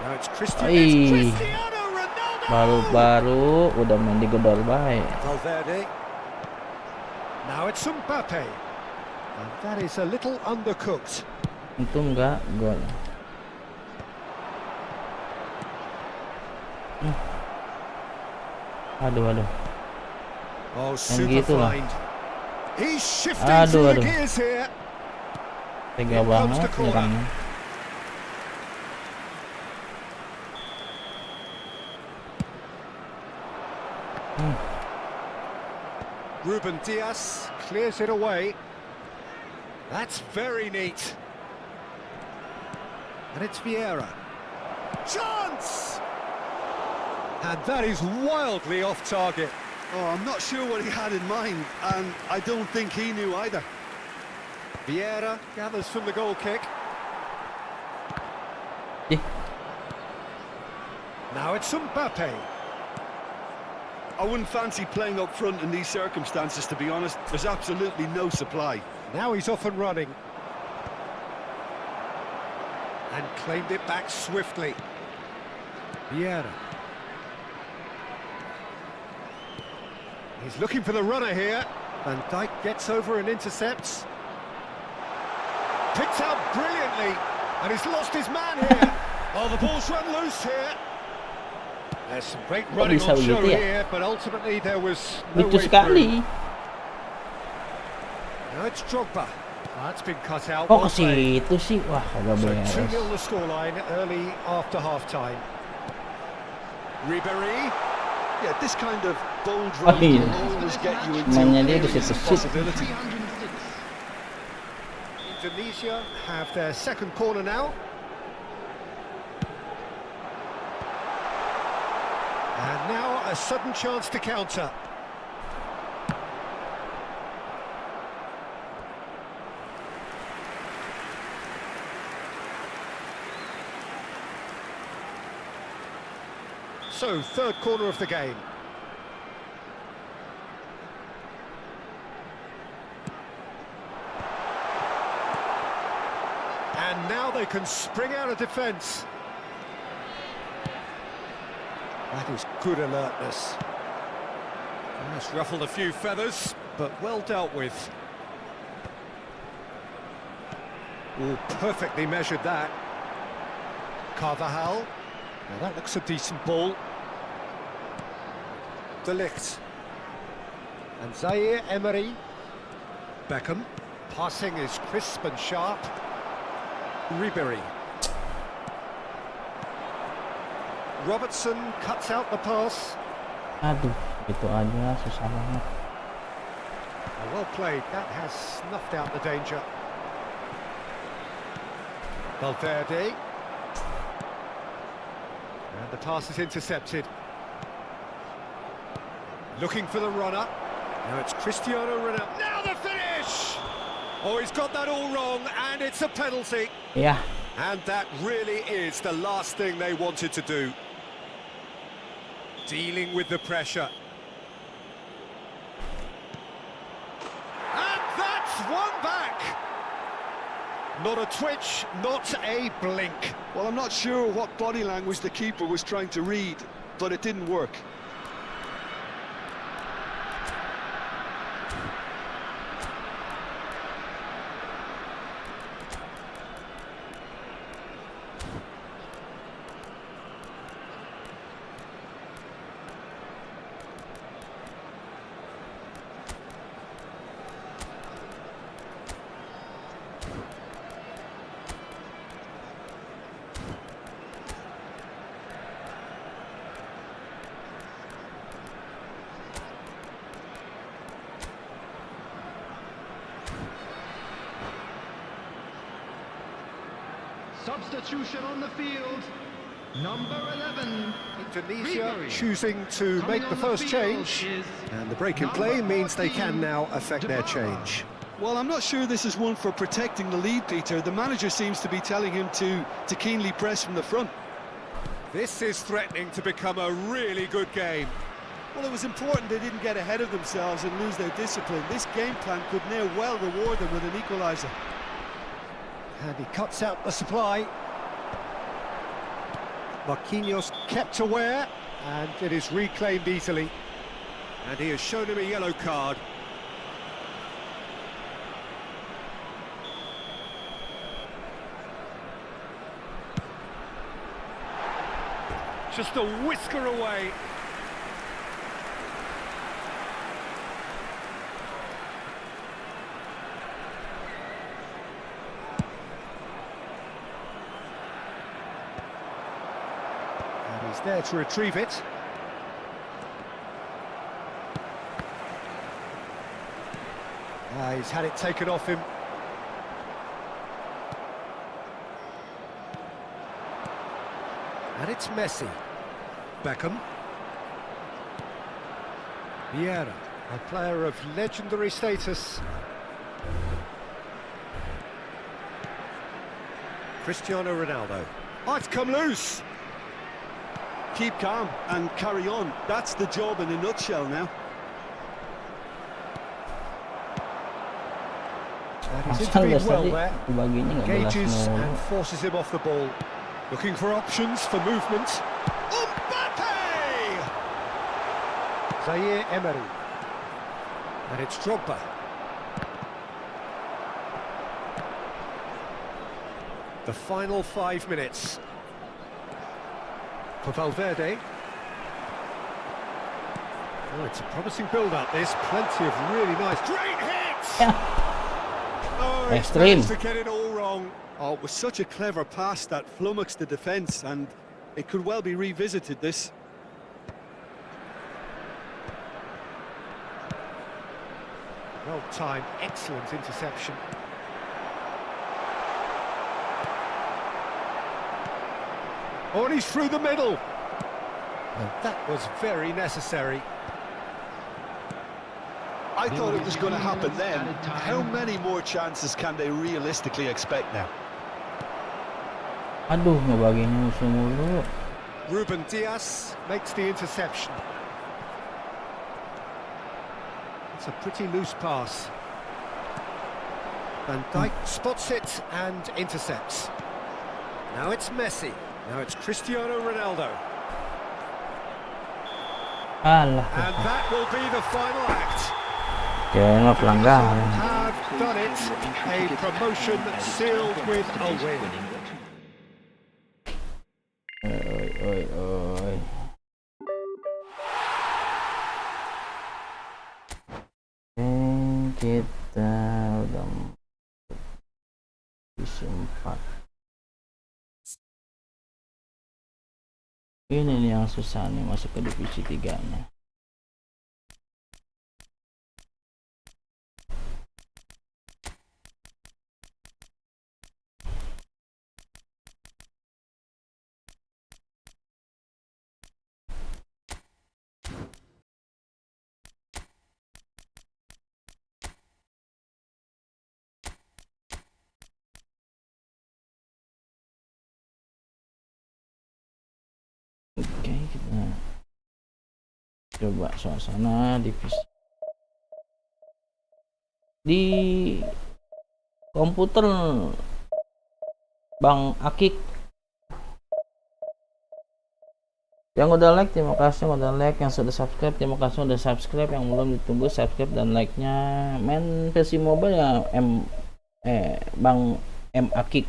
Now it's Ih, Cristiano Ronaldo. baru-baru udah main digedor baik. Valverde. Now it's Mbappe. And that is a little undercooked. Itu enggak gol. Aduh. Oh, Yang super gitu lah. find. He's shifting Aduh. through the gears here. Tega Here comes banget the corner. nyerangnya. Ruben Dias clears it away. That's very neat. And it's Vieira. Chance! And that is wildly off target. Oh, I'm not sure what he had in mind, and I don't think he knew either. Vieira gathers from the goal kick. Ih, Now it's Mbappe. I wouldn't fancy playing up front in these circumstances, to be honest. There's absolutely no supply. Now he's off and running. And claimed it back swiftly. Vieira. He's looking for the runner here. Van Dijk gets over and intercepts. Picked out brilliantly. And he's lost his man here. Oh, the ball's run loose here. There's some great running bisa on show begitu ya? here, but ultimately there was no lucu way sekali. through. Now it's Drogba. That's been cut out. Kok Well ke played. situ sih? Wah, kagak So beres. 2-0 the scoreline early after half-time. Ribery. Yeah, this kind of bold Oh, run iya. can always get you into Mainnya dia di areas of situ-situ. possibility. 306. Indonesia have their second corner now. And now a sudden chance to counter. So, third corner of the game. And now they can spring out of defence. That is good alertness. That's ruffled a few feathers, but well dealt with. Oh, perfectly measured that. Carvajal. Now that looks a decent ball. De Ligt. And Zaire Emery. Beckham. Passing is crisp and sharp. Ribery. Robertson cuts out the pass. Aduh, itu aja susah banget. Well played, that has snuffed out the danger. Valverde. And the pass is intercepted. Looking for the runner. Now it's Cristiano Ronaldo. Now the finish! Oh, he's got that all wrong, and it's a penalty. Ya, And that really is the last thing they wanted to do. Dealing with the pressure. And that's one back! Not a twitch, not a blink. Well, I'm not sure what body language the keeper was trying to read, but it didn't work. Substitution on the field. Number 11. Indonesia Ribery. choosing to Coming make the on first field change. is And the break in number play means they 14, can now affect their Dukung. change. Well, I'm not sure this is one for protecting the lead, Peter. The manager seems to be telling him to keenly press from the front. This is threatening to become a really good game. Well, it was important they didn't get ahead of themselves and lose their discipline. This game plan could now well reward them with an equaliser. And he cuts out the supply. Marquinhos kept aware, and it is reclaimed easily. And he has shown him a yellow card. Just a whisker away. And he's there to retrieve it. He's had it taken off him. And it's Messi. Beckham. Vieira, a player of legendary status. Cristiano Ronaldo. Oh, it's come loose. Keep calm and carry on. That's the job in a nutshell now. And he's Asal intervened well tadi there. baginya nggak jelas Engages mulu. and forces him off the ball. Looking for options for movement. Mbappe! Zaire Emery. And it's Drogba. The final 5 minutes. For Valverde. Oh, it's a promising build-up, this. Plenty of really nice... Great hits! Yeah. Oh, he's Extreme. managed to get it all wrong. Oh, it was such a clever pass that flummoxed the defence, and it could well be revisited, this. Well timed, excellent interception. Oh, and he's through the middle. And that was very necessary. I thought it was going to happen then. How many more chances can they realistically expect now? Aduh, ngebagiin musuh mulu. Ruben Dias makes the interception. It's a pretty loose pass. Van Dijk spots it and intercepts. Now it's Messi. Now it's Cristiano Ronaldo. Alah. And that will be the final act. Kayaknya mah pelanggaran. Have done it. A promotion sealed with a win. Oi. Kita udah divisi 4. Ini nih yang susah nih masuk ke divisi 3 nya. Oke, kita coba suasana divisi di komputer Bang Akik. Yang udah like terima kasih, yang udah like, yang sudah subscribe terima kasih, yang udah subscribe, yang belum ditunggu subscribe dan like-nya. Main versi mobile ya Bang M Akik.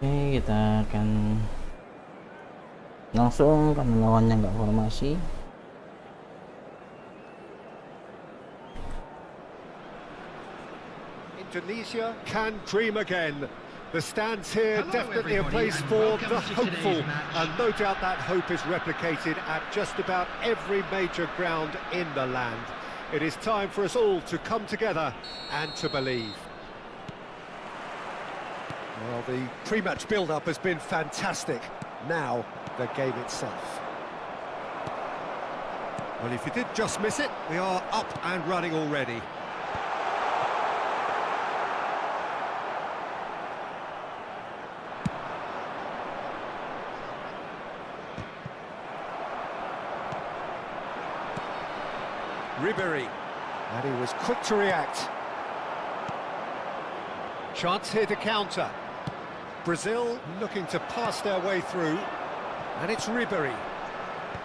Oke, kita akan langsung karena lawannya nggak formasi. Indonesia can dream again. The stands here definitely a place for the hopeful, and no doubt that hope is replicated at just about every major ground in the land. It is time for us all to come together and to believe. Well, the pre-match build-up has been fantastic. Now, the game itself. Well, if you did just miss it, we are up and running already. Ribery, and he was quick to react. Chance here to counter. Brazil looking to pass their way through, and it's Ribery.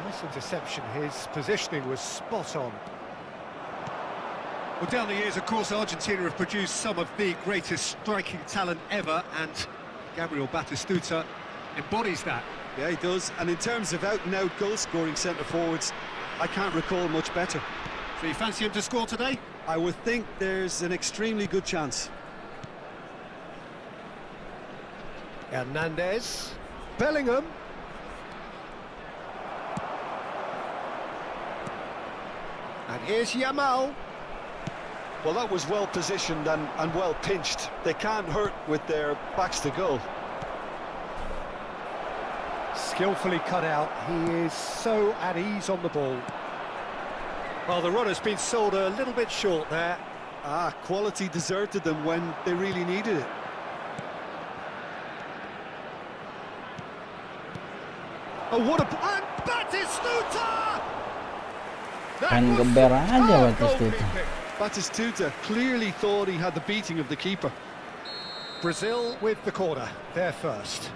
Nice interception, his positioning was spot on. Well, down the years, of course, Argentina have produced some of the greatest striking talent ever, and Gabriel Batistuta embodies that. Yeah, he does. And in terms of out-and-out goal-scoring centre-forwards, I can't recall much better. So you fancy him to score today? I would think there's an extremely good chance. Hernandez, Bellingham. And here's Yamal. Well, that was well positioned and well pinched. They can't hurt with their backs to goal. Skillfully cut out. He is so at ease on the ball. Well, the runner's been sold a little bit short there. Quality deserted them when they really needed it. Oh, what a... And Batistuta! Kan geber aja Batistuta. Batistuta clearly thought he had the beating of the keeper. Brazil with the corner, they're first.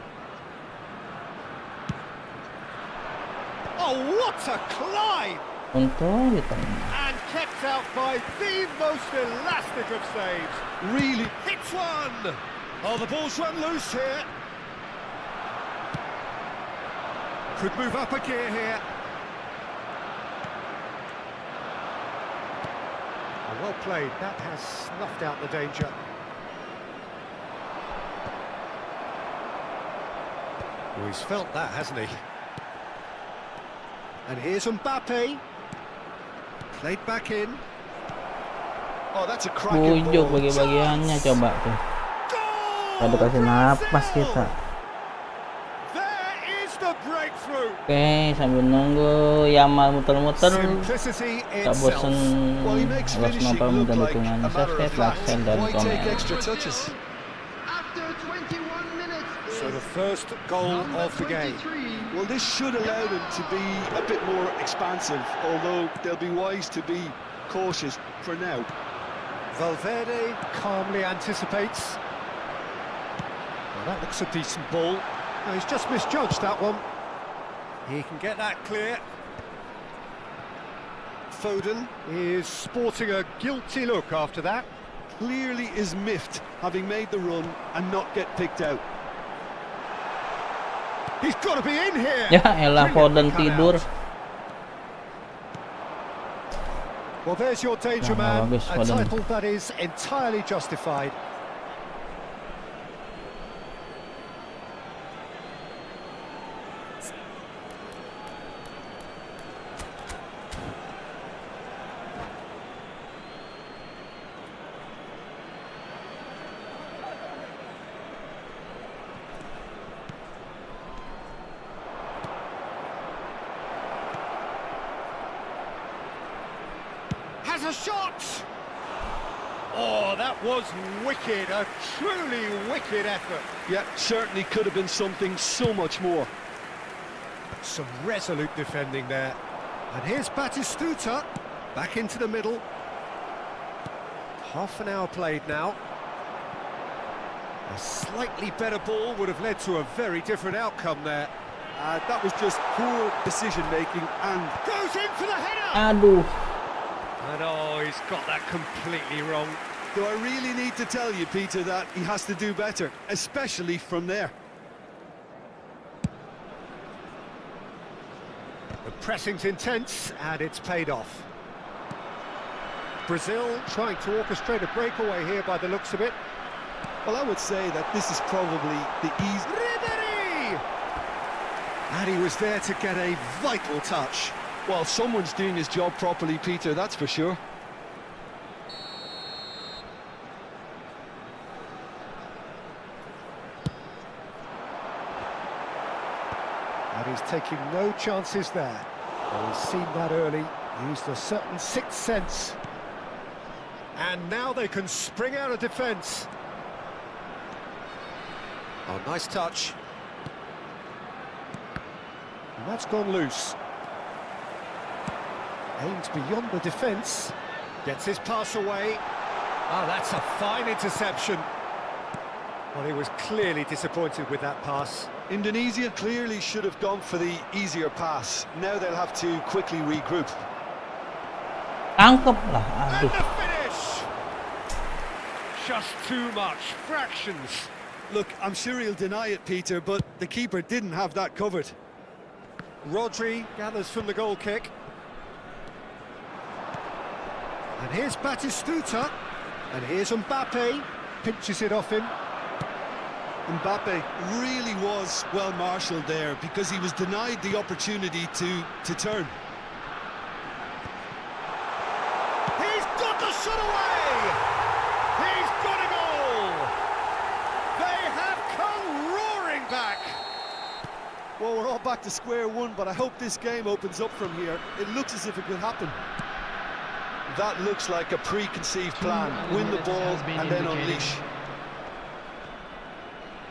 Oh, what a climb! Untung di tengah. And kept out by the most elastic of saves. Really Hits one! Oh, the ball's run loose here. Could move up a gear here. Oh, well played, that has snuffed out the danger. Oh, he's felt that, hasn't he? And here's Mbappe. Played back in. Oh, that's a cracking Bujuk ball. bagi-bagiannya coba tuh. Tadi kasih napas kita. There is the breakthrough. Oke, sambil nunggu Yamal muter-muter. Simplicity Tak bosan itself. Well, he makes harus finishing nonton look dan like a dukungan matter subscribe, of like, fact. share, dan Why take komen. extra touches? After 21 minutes. So the first goal of the game. Well, this should allow them to be a bit more expansive, although they'll be wise to be cautious for now. Valverde calmly anticipates. Well, that looks a decent ball. No, he's just misjudged that one. He can get that clear. Foden is sporting a guilty look after that. Clearly is miffed, having made the run and not get picked out. He's got to be in here. Ya elah, Foden Brilliant tidur. cutout. Well, there's your danger Nah, man. bagus, A Foden. title that is entirely justified. Has a shot! Oh, that was wicked, a truly wicked effort. Yeah, certainly could have been something so much more. Some resolute defending there. And here's Batistuta, back into the middle. Half an hour played now. A slightly better ball would have led to a very different outcome there. That was just poor decision-making and... Goes in for the header! Aduh. And oh, he's got that completely wrong. Do I really need to tell you, Peter, that he has to do better, especially from there? The pressing's intense, and it's paid off. Brazil trying to orchestrate a breakaway here by the looks of it. Well, I would say that this is probably the easy... Ribery! And he was there to get a vital touch. Well, someone's doing his job properly, Peter, that's for sure. And he's taking no chances there. Well, he's seen that early, used a certain sixth sense. And now they can spring out of defence. Oh, nice touch. And that's gone loose. Aims beyond the defence. Gets his pass away. Oh, that's a fine interception. Well, he was clearly disappointed with that pass. Indonesia clearly should have gone for the easier pass. Now they'll have to quickly regroup. Tangkep lah. And Aduh. the finish! Just too much. Fractions. Look, I'm sure he'll deny it, Peter, but the keeper didn't have that covered. Rodri gathers from the goal kick. And here's Batistuta. And here's Mbappe. Pinches it off him. Mbappe really was well marshalled there because he was denied the opportunity to turn. He's got the shot away! He's got a goal! They have come roaring back! Well, we're all back to square one, but I hope this game opens up from here. It looks as if it could happen. That looks like a preconceived plan. Win the ball and then unleash.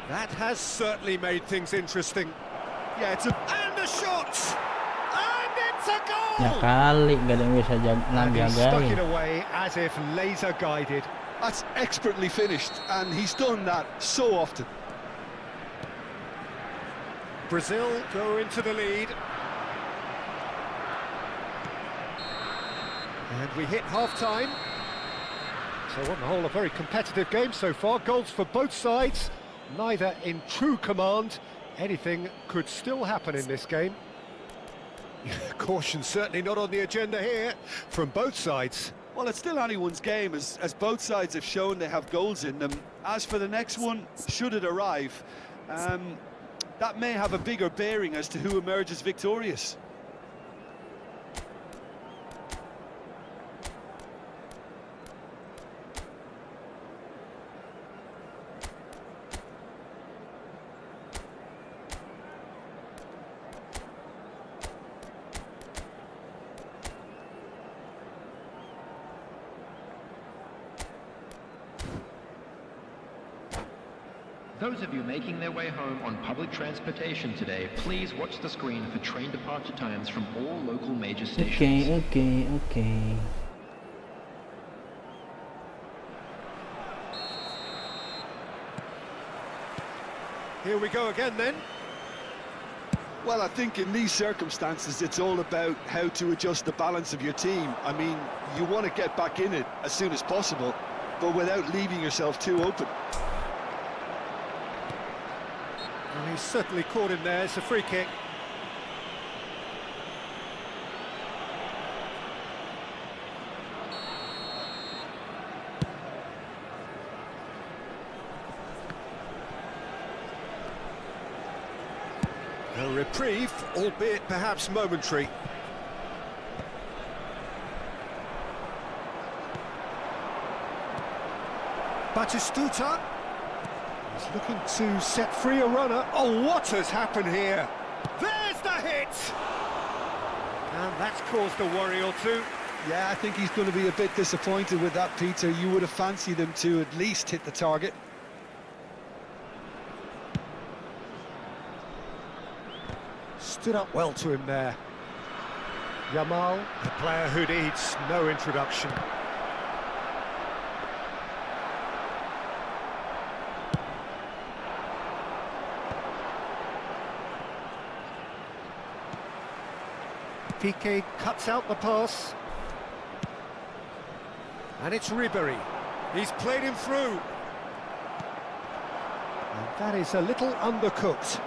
That has certainly made things interesting. Yeah, it's a... And a shot! And it's a goal! Ya kali gak ada yang bisa And he stuck it jagain. away as if laser guided. That's expertly finished, and he's done that so often. Brazil go into the lead. And we hit half-time. So on the whole, a very competitive game so far. Goals for both sides, neither in true command. Anything could still happen in this game. Caution certainly not on the agenda here from both sides. Well, it's still anyone's game, as both sides have shown they have goals in them. As for the next one, should it arrive, that may have a bigger bearing as to who emerges victorious. Those of you making their way home on public transportation today, please watch the screen for train departure times from all local major stations. Oke. Here we go again then. Well, I think in these circumstances, it's all about how to adjust the balance of your team. I mean, you want to get back in it as soon as possible, but without leaving yourself too open. And he's certainly caught him there. It's a free kick. A reprieve, albeit perhaps momentary. Batistuta. He's looking to set free a runner. Oh, what has happened here? There's the hit! And that's caused a worry or two. Yeah, I think he's going to be a bit disappointed with that, Peter. You would have fancied him to at least hit the target. Stood up well to him there. Yamal, a player who needs no introduction. Piqué cuts out the pass. And it's Ribery. He's played him through. And that is a little undercooked.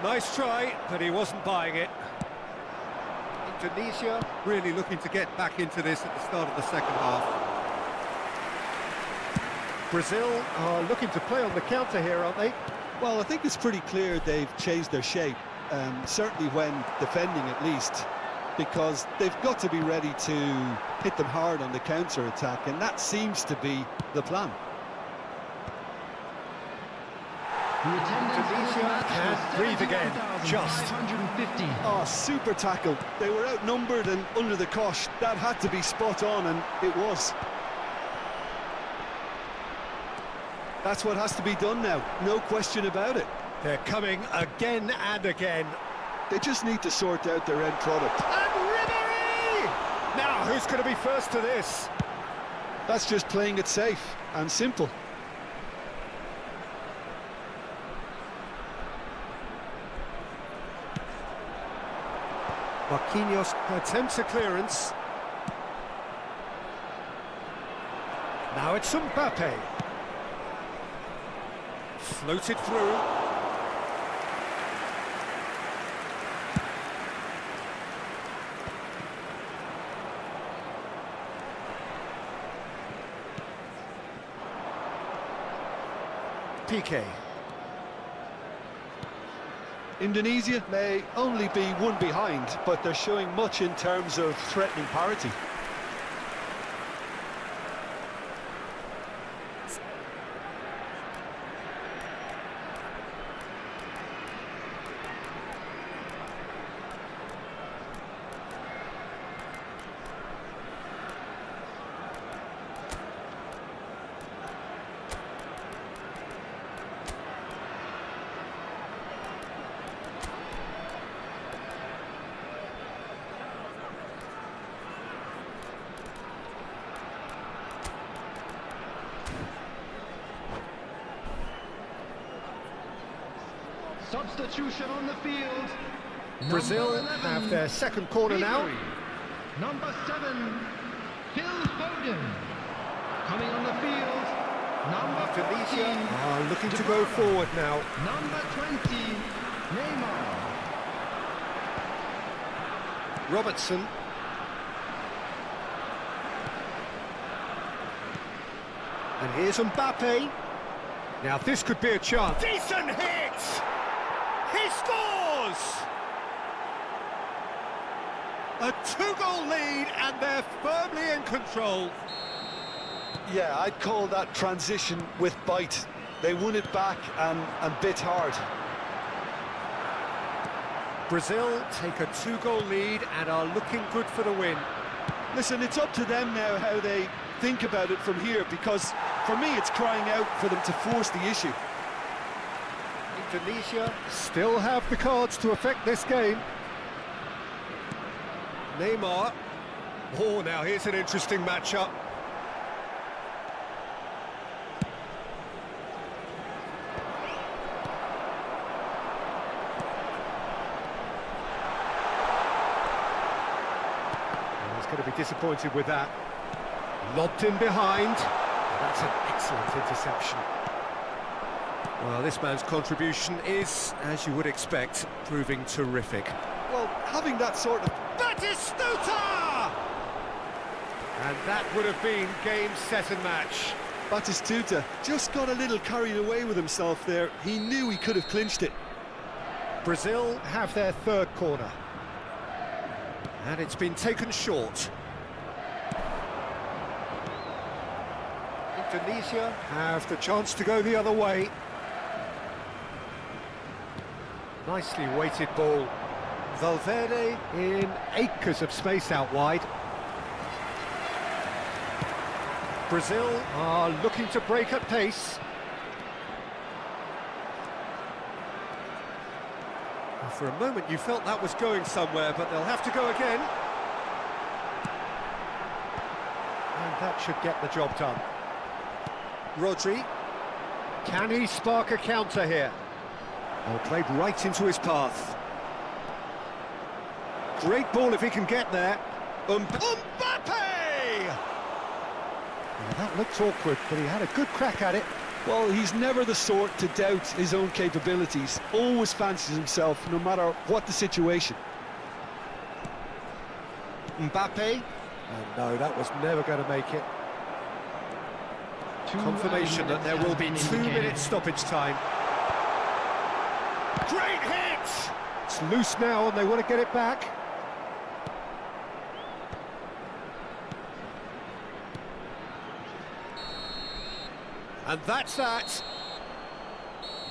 Nice try, but he wasn't buying it. Tunisia really looking to get back into this at the start of the second half. Brazil are looking to play on the counter here, aren't they? Well, I think it's pretty clear they've changed their shape, certainly when defending at least, because they've got to be ready to hit them hard on the counter-attack, and that seems to be the plan. Tunisia can't breathe again, just. Oh, super tackle. They were outnumbered and under the cosh. That had to be spot on, and it was. That's what has to be done now, no question about it. They're coming again and again. They just need to sort out their end product. And Ribéry! Now, who's going to be first to this? That's just playing it safe and simple. Marquinhos attempts a clearance. Now it's Mbappe. Floated through. Piqué. Indonesia may only be one behind, but they're showing much in terms of threatening parity. Substitution on the field. Brazil have their second corner now. Number 7, Phil Foden. Coming on the field, number Tunisia 14, are looking to go forward now. number 20, Neymar. Robertson. And here's Mbappe. Now this could be a chance. Decent hit! He scores! A 2-goal lead and they're firmly in control. Yeah, I'd call that transition with bite. They won it back and bit hard. Brazil take a 2-goal lead and are looking good for the win. Listen, it's up to them now how they think about it from here, because for me it's crying out for them to force the issue. Indonesia still have the cards to affect this game. Neymar. Oh, now here's an interesting matchup. He's going to be disappointed with that. Lobbed in behind. That's an excellent interception. Well, this man's contribution is, as you would expect, proving terrific. Well, having that sort of... Batistuta! And that would have been game, set and match. Batistuta just got a little carried away with himself there. He knew he could have clinched it. Brazil have their third corner. And it's been taken short. Indonesia have the chance to go the other way. Nicely weighted ball. Valverde in acres of space out wide. Brazil are looking to break at pace. Well, for a moment you felt that was going somewhere, but they'll have to go again. And that should get the job done. Rodri. Can he spark a counter here? Oh, played right into his path. Great ball if he can get there. Mbappe! Well, that looked awkward, but he had a good crack at it. Well, he's never the sort to doubt his own capabilities. Always fancies himself, no matter what the situation. Mbappe. And no, that was never going to make it. Confirmation that there will be 2 minutes stoppage time. Great hit! It's loose now and they want to get it back. And that's that.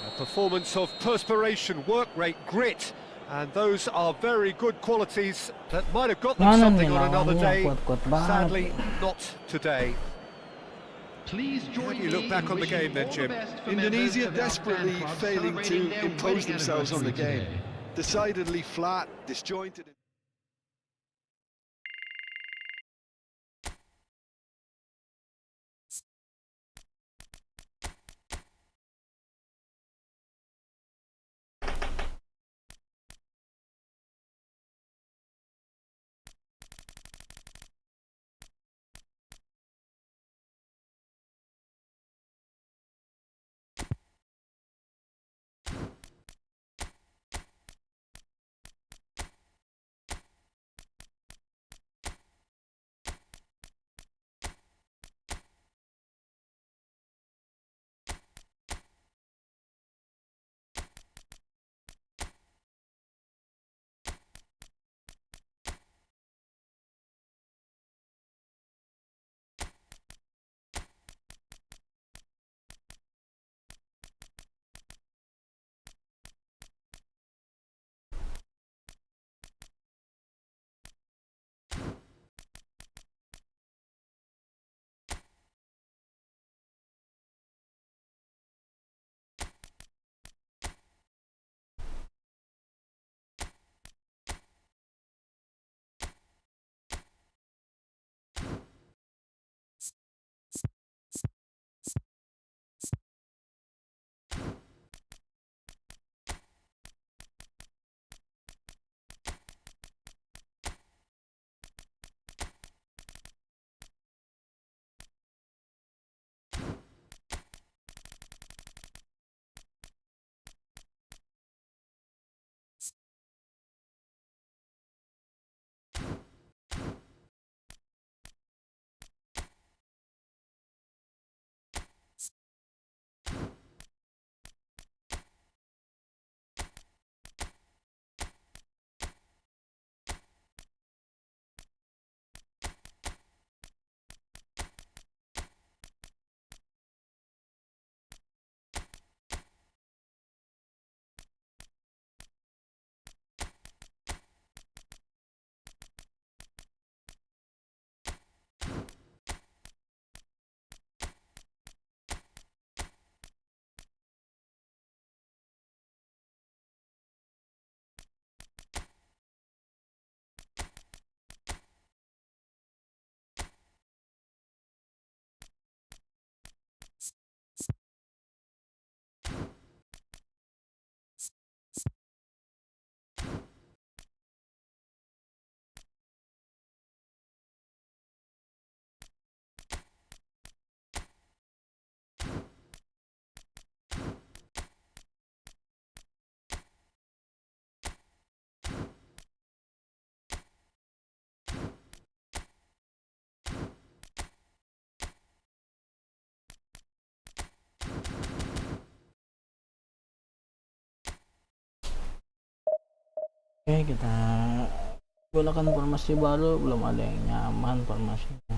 A performance of perspiration, work rate, grit. And those are very good qualities that might have got them Mana something nih on another lawannya day. kuat-kuat banget. Sadly, not today. Please How join do you me look back in on the wishing game then, all the Jim? best for Indonesia members of our desperately fan club failing to celebrating their impose wedding themselves on the anniversary game. today. Decidedly flat, disjointed. Oke, kita gunakan formasi baru, belum ada yang nyaman formasinya.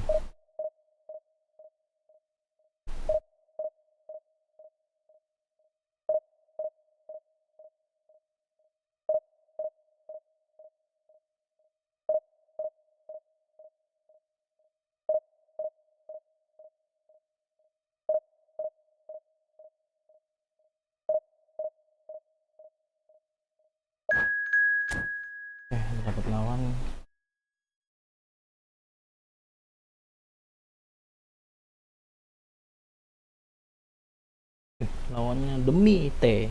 Oke, dapat lawan. Lawannya demi T.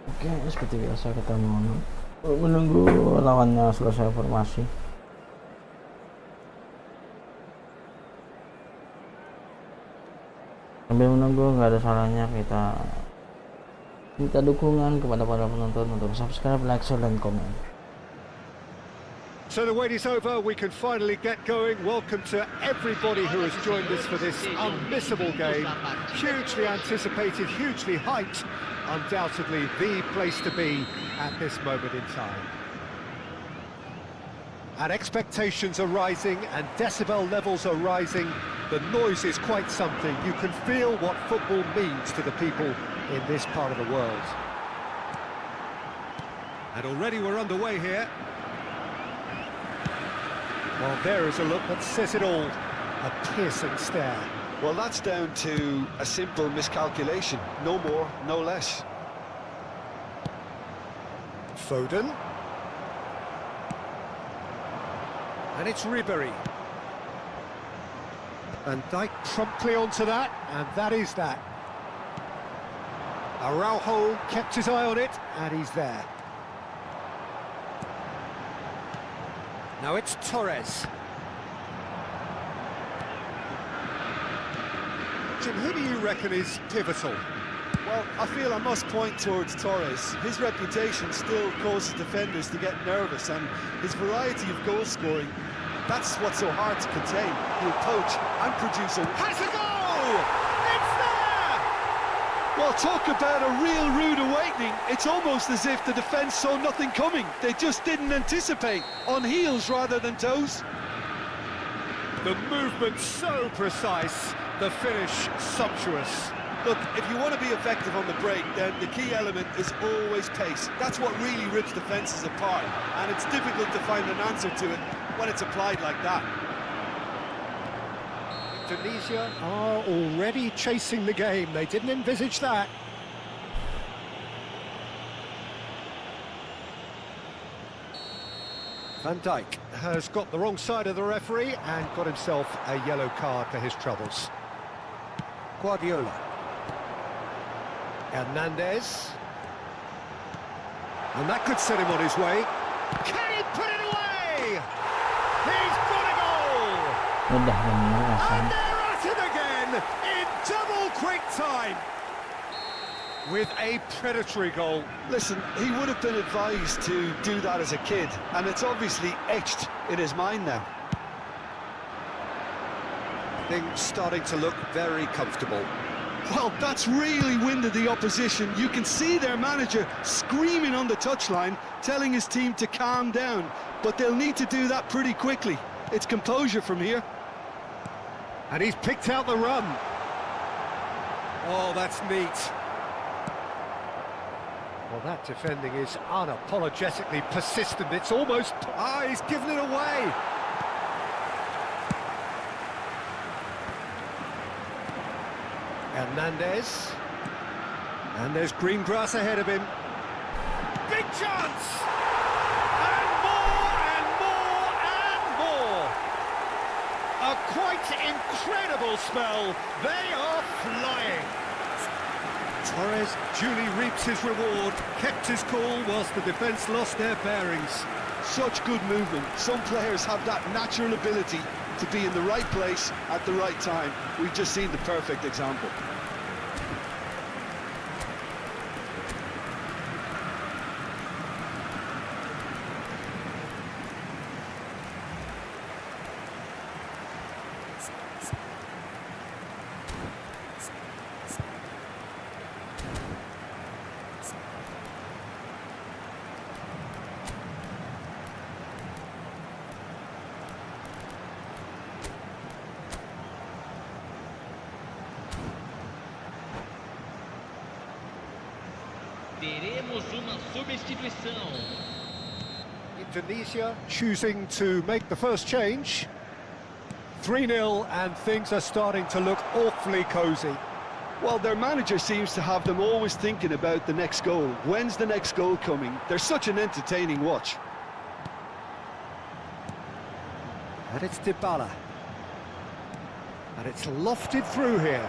Oke, seperti biasa kita menunggu lawannya selesai formasi. Sambil menunggu, nggak ada salahnya kita minta dukungan kepada para penonton untuk subscribe, like, share, dan komen. So the wait is over, we can finally get going. Welcome to everybody who has joined us for this unmissable game. Hugely anticipated, hugely hyped. Undoubtedly the place to be at this moment in time. And expectations are rising and decibel levels are rising. The noise is quite something. You can feel what football means to the people in this part of the world. And already we're underway here. Well, there is a look that says it all. A piercing stare. Well, that's down to a simple miscalculation. No more, no less. Foden. And it's Ribery. Van Dijk promptly onto that, and that is that. Araujo kept his eye on it, and he's there. Now it's Torres. Jim, who do you reckon is pivotal? Well, I feel I must point towards Torres. His reputation still causes defenders to get nervous, and his variety of goal scoring, that's what's so hard to contain. He'll poach and produce a... Has a goal! It's there! Well, talk about a real rude awakening. It's almost as if the defence saw nothing coming. They just didn't anticipate. On heels rather than toes. The movement so precise, the finish sumptuous. Look, if you want to be effective on the break, then the key element is always pace. That's what really rips defences apart, and it's difficult to find an answer to it when it's applied like that. Tunisia are already chasing the game. They didn't envisage that. Van Dijk has got the wrong side of the referee and got himself a yellow card for his troubles. Guardiola. Hernandez. And that could set him on his way. Can he put it away? He's got a goal! Udah bener And rasanya. they're at it again in double quick time. With a predatory goal. Listen, he would have been advised to do that as a kid, and it's obviously etched in his mind now. Things starting to look very comfortable. Well, that's really winded the opposition. You can see their manager screaming on the touchline, telling his team to calm down, but they'll need to do that pretty quickly. It's composure from here. And he's picked out the run. Oh, that's neat. Well, that defending is unapologetically persistent. It's almost... Ah, he's given it away. Hernandez. And there's green grass ahead of him. Big chance! And more, and more, and more! A quite incredible spell. They are flying. Torres duly reaps his reward, kept his cool whilst the defence lost their bearings. Such good movement. Some players have that natural ability to be in the right place at the right time. We've just seen the perfect example. Teremos uma substituição. Indonesia choosing to make the first change. 3-0 and things are starting to look awfully cosy. Well, their manager seems to have them always thinking about the next goal. When's the next goal coming? They're such an entertaining watch. And it's Dybala. And it's lofted through here.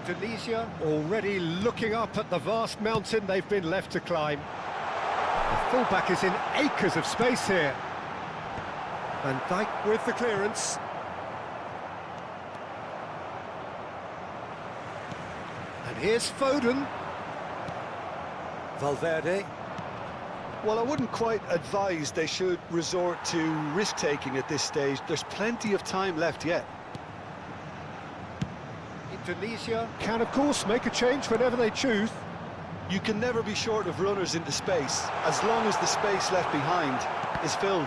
Indonesia already looking up at the vast mountain they've been left to climb. The fullback is in acres of space here. Van Dijk with the clearance. And here's Foden. Valverde. Well, I wouldn't quite advise they should resort to risk-taking at this stage. There's plenty of time left yet. Indonesia can, of course, make a change whenever they choose. You can never be short of runners into space, as long as the space left behind is filled.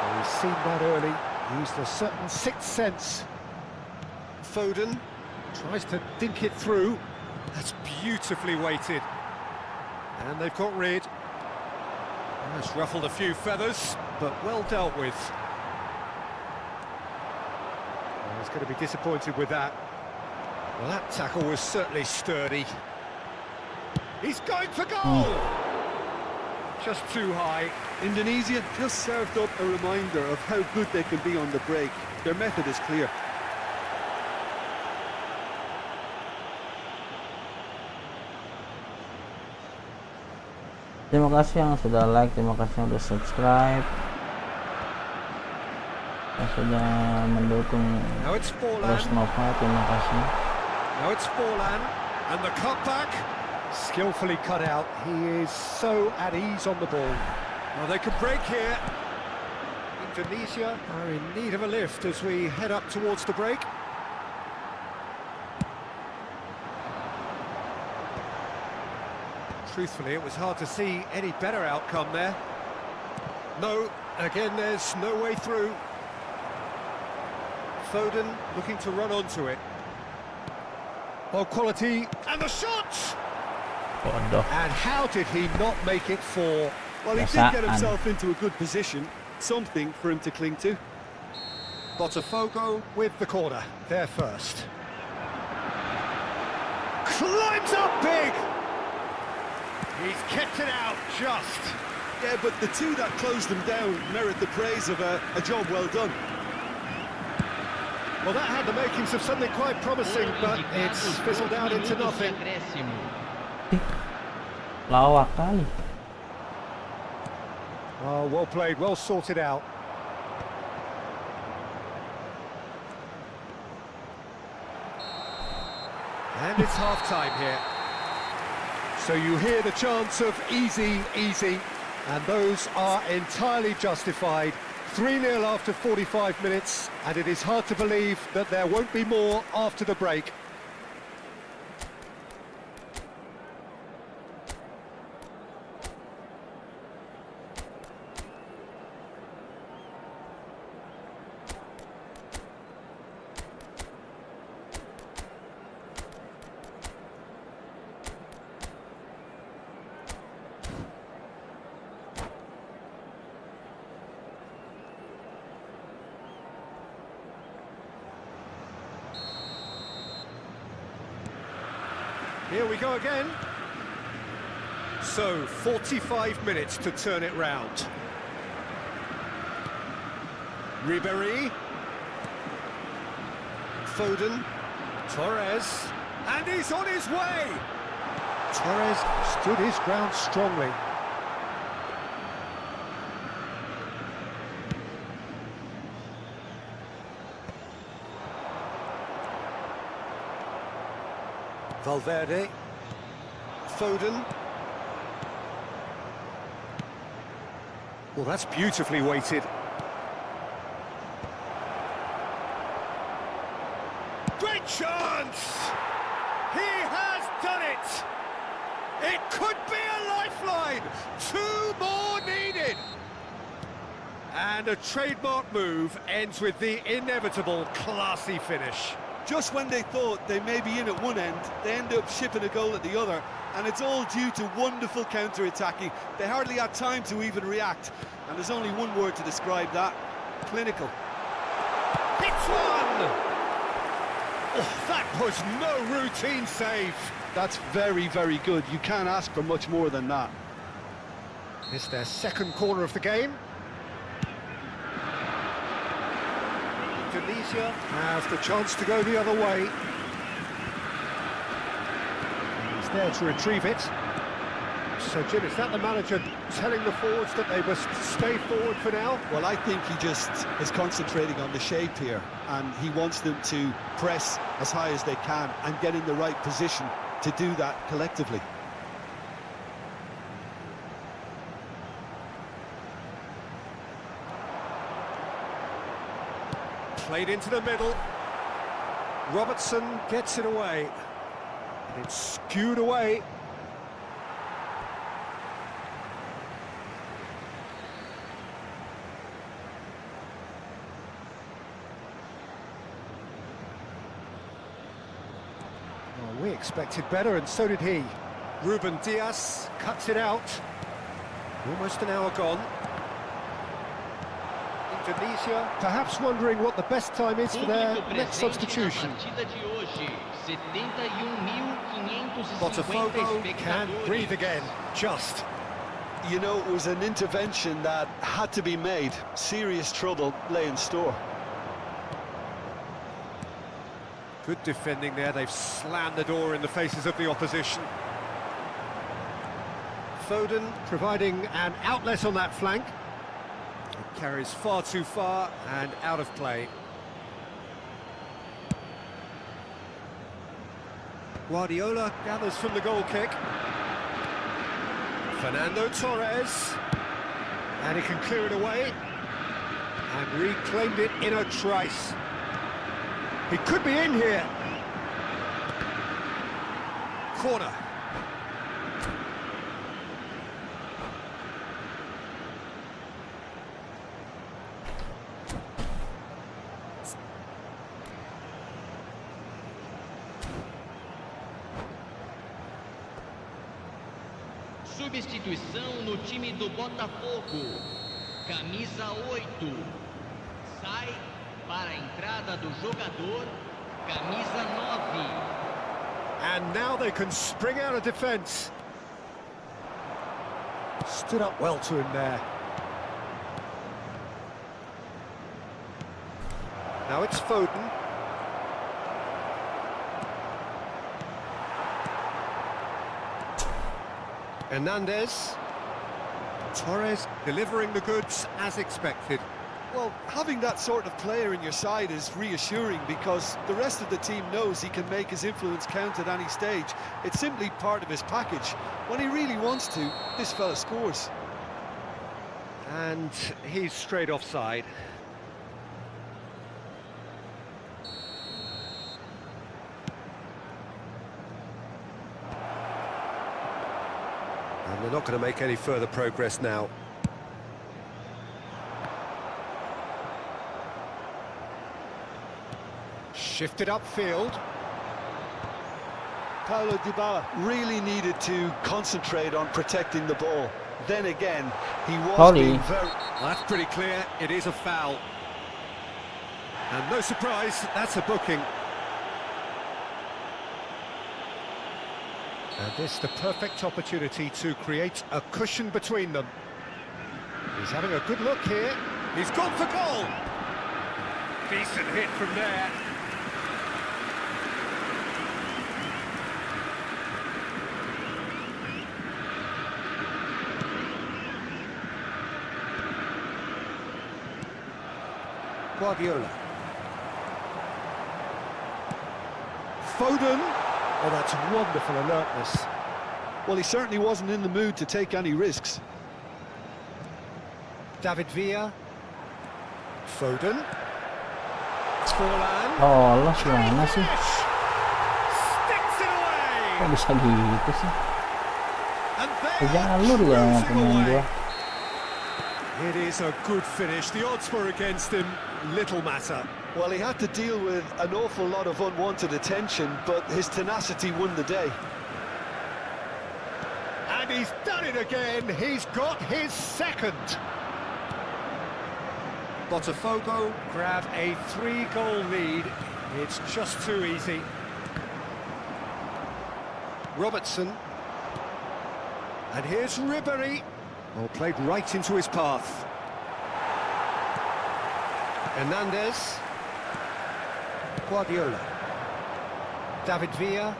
Well, he's seen that early, used a certain sixth sense. Foden tries to dink it through. That's beautifully weighted. And they've got rid. That's ruffled a few feathers, but well dealt with. Well, he's going to be disappointed with that. Well, that tackle was certainly sturdy. He's going for goal! Just too high. Indonesia just served up a reminder of how good they can be on the break. Their method is clear. Terima kasih yang sudah like, terima kasih yang sudah subscribe, yang sudah mendukung Now it's terus Forlan. Nova, terima kasih. Now it's Forlan. And the cutback. Skillfully cut out. He is so at ease on the ball. Well, they can break here. Indonesia are in need of a lift as we head up towards the break. Truthfully, it was hard to see any better outcome there. No, again, there's no way through. Foden looking to run onto it. Ball quality, and the shot! Bodoh. And how did he not make it four? Well, he did get himself into a good position, something for him to cling to. Botafogo with the corner, there first. Climbs up big! He's kept it out, just. Yeah, but the two that closed them down merit the praise of a job well done. Well, that had the makings of something quite promising, but it's fizzled out into nothing. Lawak kali. Oh, well played, well sorted out. And it's half-time here. So you hear the chants of easy, easy, and those are entirely justified. 3-0 after 45 minutes, and it is hard to believe that there won't be more after the break. Here we go again. So, 45 minutes to turn it round. Ribéry. Foden. Torres. And he's on his way! Torres stood his ground strongly. Valverde, Foden. Well, that's beautifully weighted. Great chance! He has done it! It could be a lifeline! 2 more needed! And a trademark move ends with the inevitable classy finish. Just when they thought they may be in at one end, they end up shipping a goal at the other, and it's all due to wonderful counter-attacking. They hardly had time to even react, and there's only one word to describe that: clinical. Hits one! Oh, that was no routine save. That's very, very good. You can't ask for much more than that. It's their second corner of the game. Indonesia has the chance to go the other way. He's there to retrieve it. So, Jim, is that the manager telling the forwards that they must stay forward for now? Well, I think he just is concentrating on the shape here, and he wants them to press as high as they can and get in the right position to do that collectively. Played into the middle. Robertson gets it away. And it's skewed away. Well, we expected better, and so did he. Ruben Diaz cuts it out. Almost an hour gone. Indonesia perhaps wondering what the best time is for their next substitution. Botafogo can breathe again, just. You know, it was an intervention that had to be made. Serious trouble lay in store. Good defending there, they've slammed the door in the faces of the opposition. Foden providing an outlet on that flank. It carries far too far and out of play. Guardiola gathers from the goal kick. Fernando Torres. And he can clear it away. And reclaimed it in a trice. He could be in here. Corner. Substituição no time do Botafogo. Camisa 8. Sai para a entrada do jogador. Camisa 9. And now they can spring out of defence. Stood up well to him there. Now it's Foden. Hernandez. Torres delivering the goods as expected. Well, having that sort of player in your side is reassuring because the rest of the team knows he can make his influence count at any stage. It's simply part of his package. When he really wants to, this fella scores. And he's straight offside. And they're not going to make any further progress now. Shifted upfield. Paulo Dybala really needed to concentrate on protecting the ball. Then again, he was being very... Well, that's pretty clear, it is a foul. And no surprise, that's a booking. And this the perfect opportunity to create a cushion between them. He's having a good look here. He's gone for goal. Decent hit from there. Guardiola. Foden. Oh, that's wonderful alertness. Well, he certainly wasn't in the mood to take any risks. David Villa. Foden. Forlan. Oh, Allah, gimana sih? Sticks it away. Kok bisa gitu sih? And they Jangan are lur lah sama cruising pemain away. gua. It is a good finish. The odds were against him. Little matter. Well, he had to deal with an awful lot of unwanted attention, but his tenacity won the day. And he's done it again. He's got his second. Botafogo grab a 3-goal lead. It's just too easy. Robertson. And here's Ribery. Well, played right into his path. Hernandez. Guardiola. David Villa.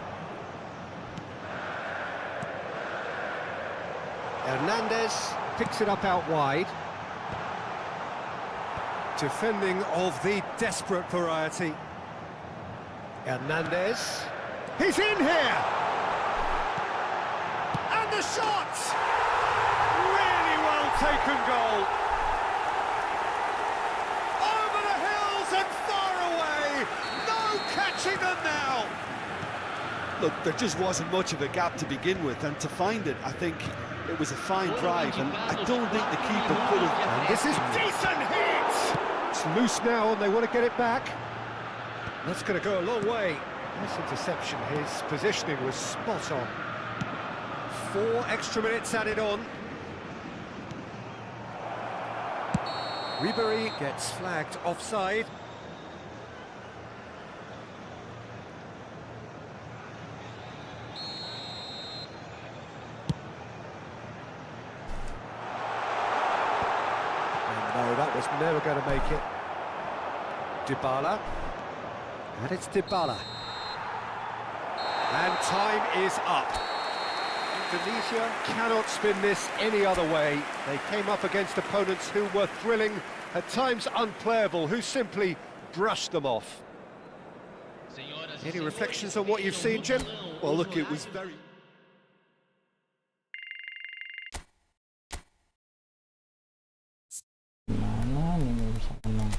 Hernandez picks it up out wide. Defending of the desperate variety. Hernandez. He's in here! And the shot! Really well taken goal. Over the hills and far away. No catching them now. Look, there just wasn't much of a gap to begin with, and to find it, I think it was a fine drive, and I don't think the keeper could have... And this is decent hit! It's loose now and they want to get it back. That's going to go a long way. Nice interception, his positioning was spot on. 4 extra minutes added on. Ribery gets flagged offside. No, that was never going to make it. Dybala. And it's Dybala. And time is up. Indonesia cannot spin this any other way. They came up against opponents who were thrilling, at times unplayable, who simply brushed them off. Any reflections on what you've seen, Jim? Well, look, it was very... Mana nih bisa menang?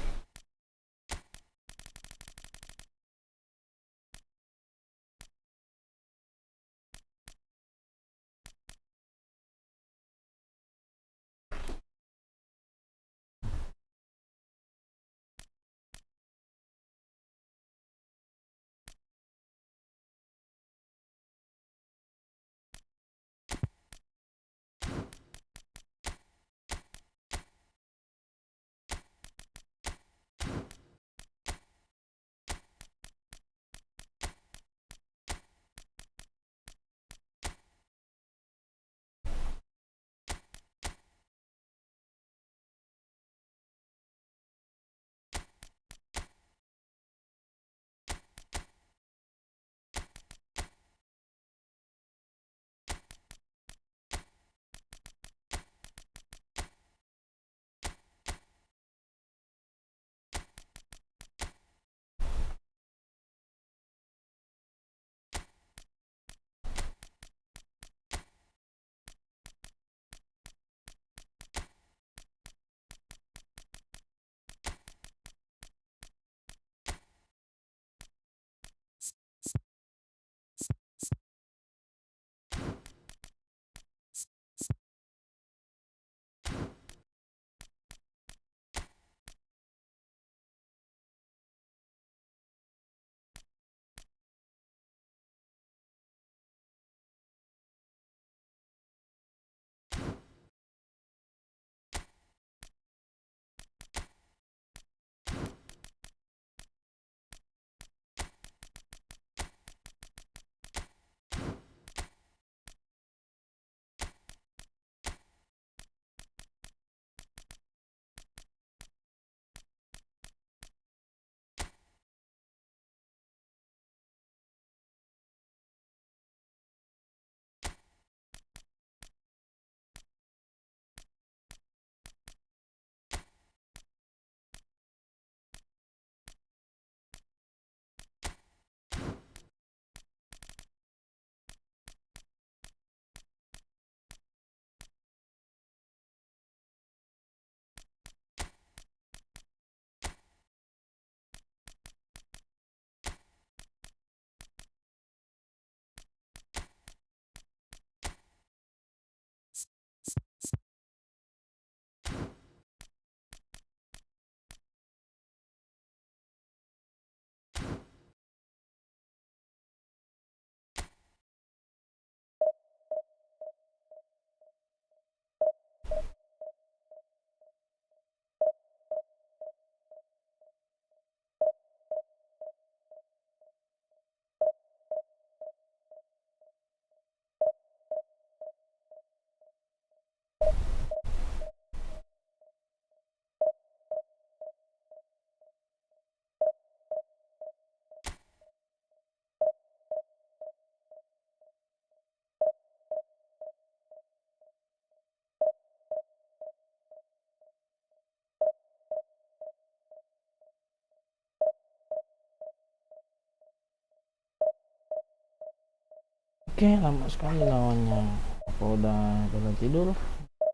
Oke, lama sekali lawannya. Apa udah tidur?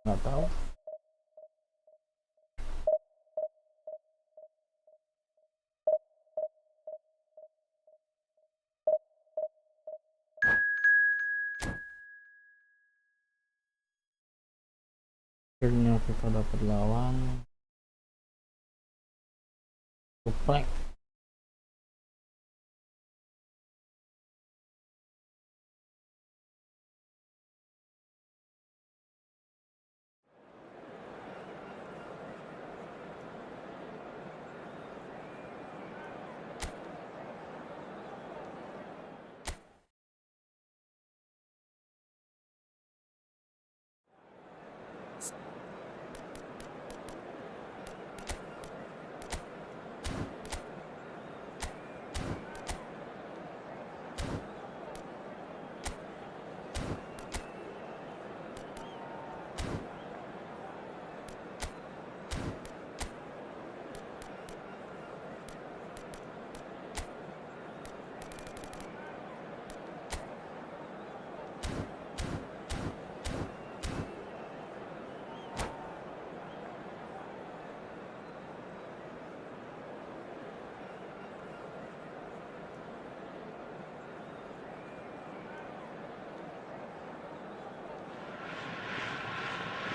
Nggak tahu. Akhirnya kita dapat lawan Geprek.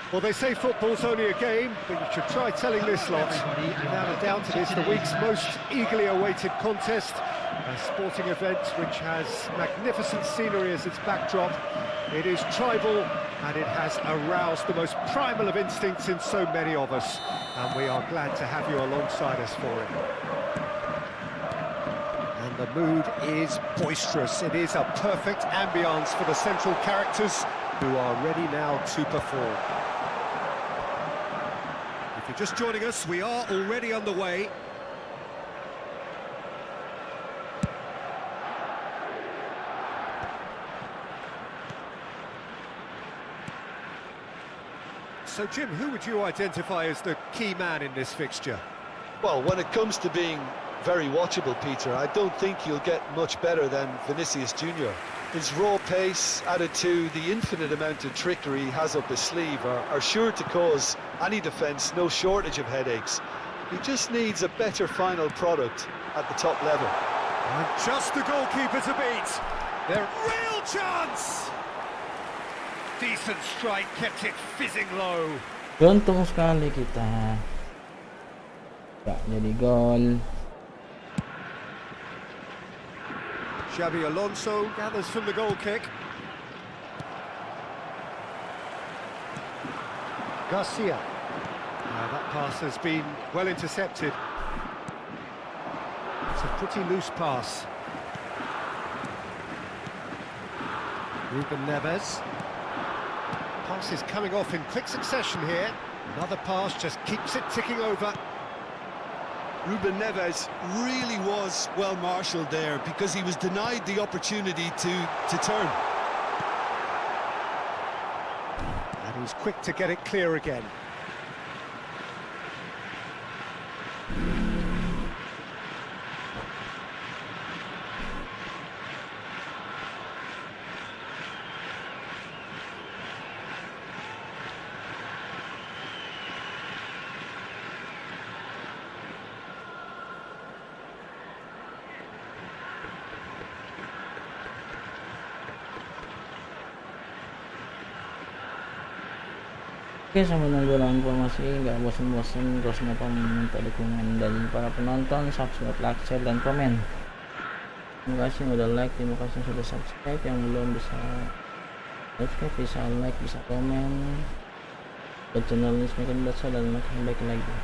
Well, they say football's only a game, but you should try telling this lot. Without a doubt, it is the week's most eagerly awaited contest. A sporting event which has magnificent scenery as its backdrop. It is tribal, and it has aroused the most primal of instincts in so many of us. And we are glad to have you alongside us for it. And the mood is boisterous. It is a perfect ambience for the central characters who are ready now to perform. If you're just joining us, we are already underway. So, Jim, who would you identify as the key man in this fixture? Well, when it comes to being very watchable, Peter, I don't think you'll get much better than Vinicius Junior. His raw pace, added to the infinite amount of trickery he has up his sleeve, are sure to cause any defence no shortage of headaches. He just needs a better final product at the top level. And just the goalkeeper to beat. Their real chance! Decent strike, kept it fizzing low. Beruntung sekali kita. Gak jadi gol. Xabi Alonso gathers from the goal kick. Garcia. Now that pass has been well intercepted. It's a pretty loose pass. Ruben Neves. Pass is coming off in quick succession here. Another pass just keeps it ticking over. Ruben Neves really was well marshalled there because he was denied the opportunity to turn. And he's quick to get it clear again. Oke, sambil nunggu lampu masih nggak bosan-bosan, terus lupa meminta dukungan dari para penonton, subscribe, like, share, dan komen. Terima kasih yang udah like, terima kasih yang sudah subscribe, yang belum bisa subscribe bisa like, bisa komen. Buat channel ini semakin besar dan makin baik lagi.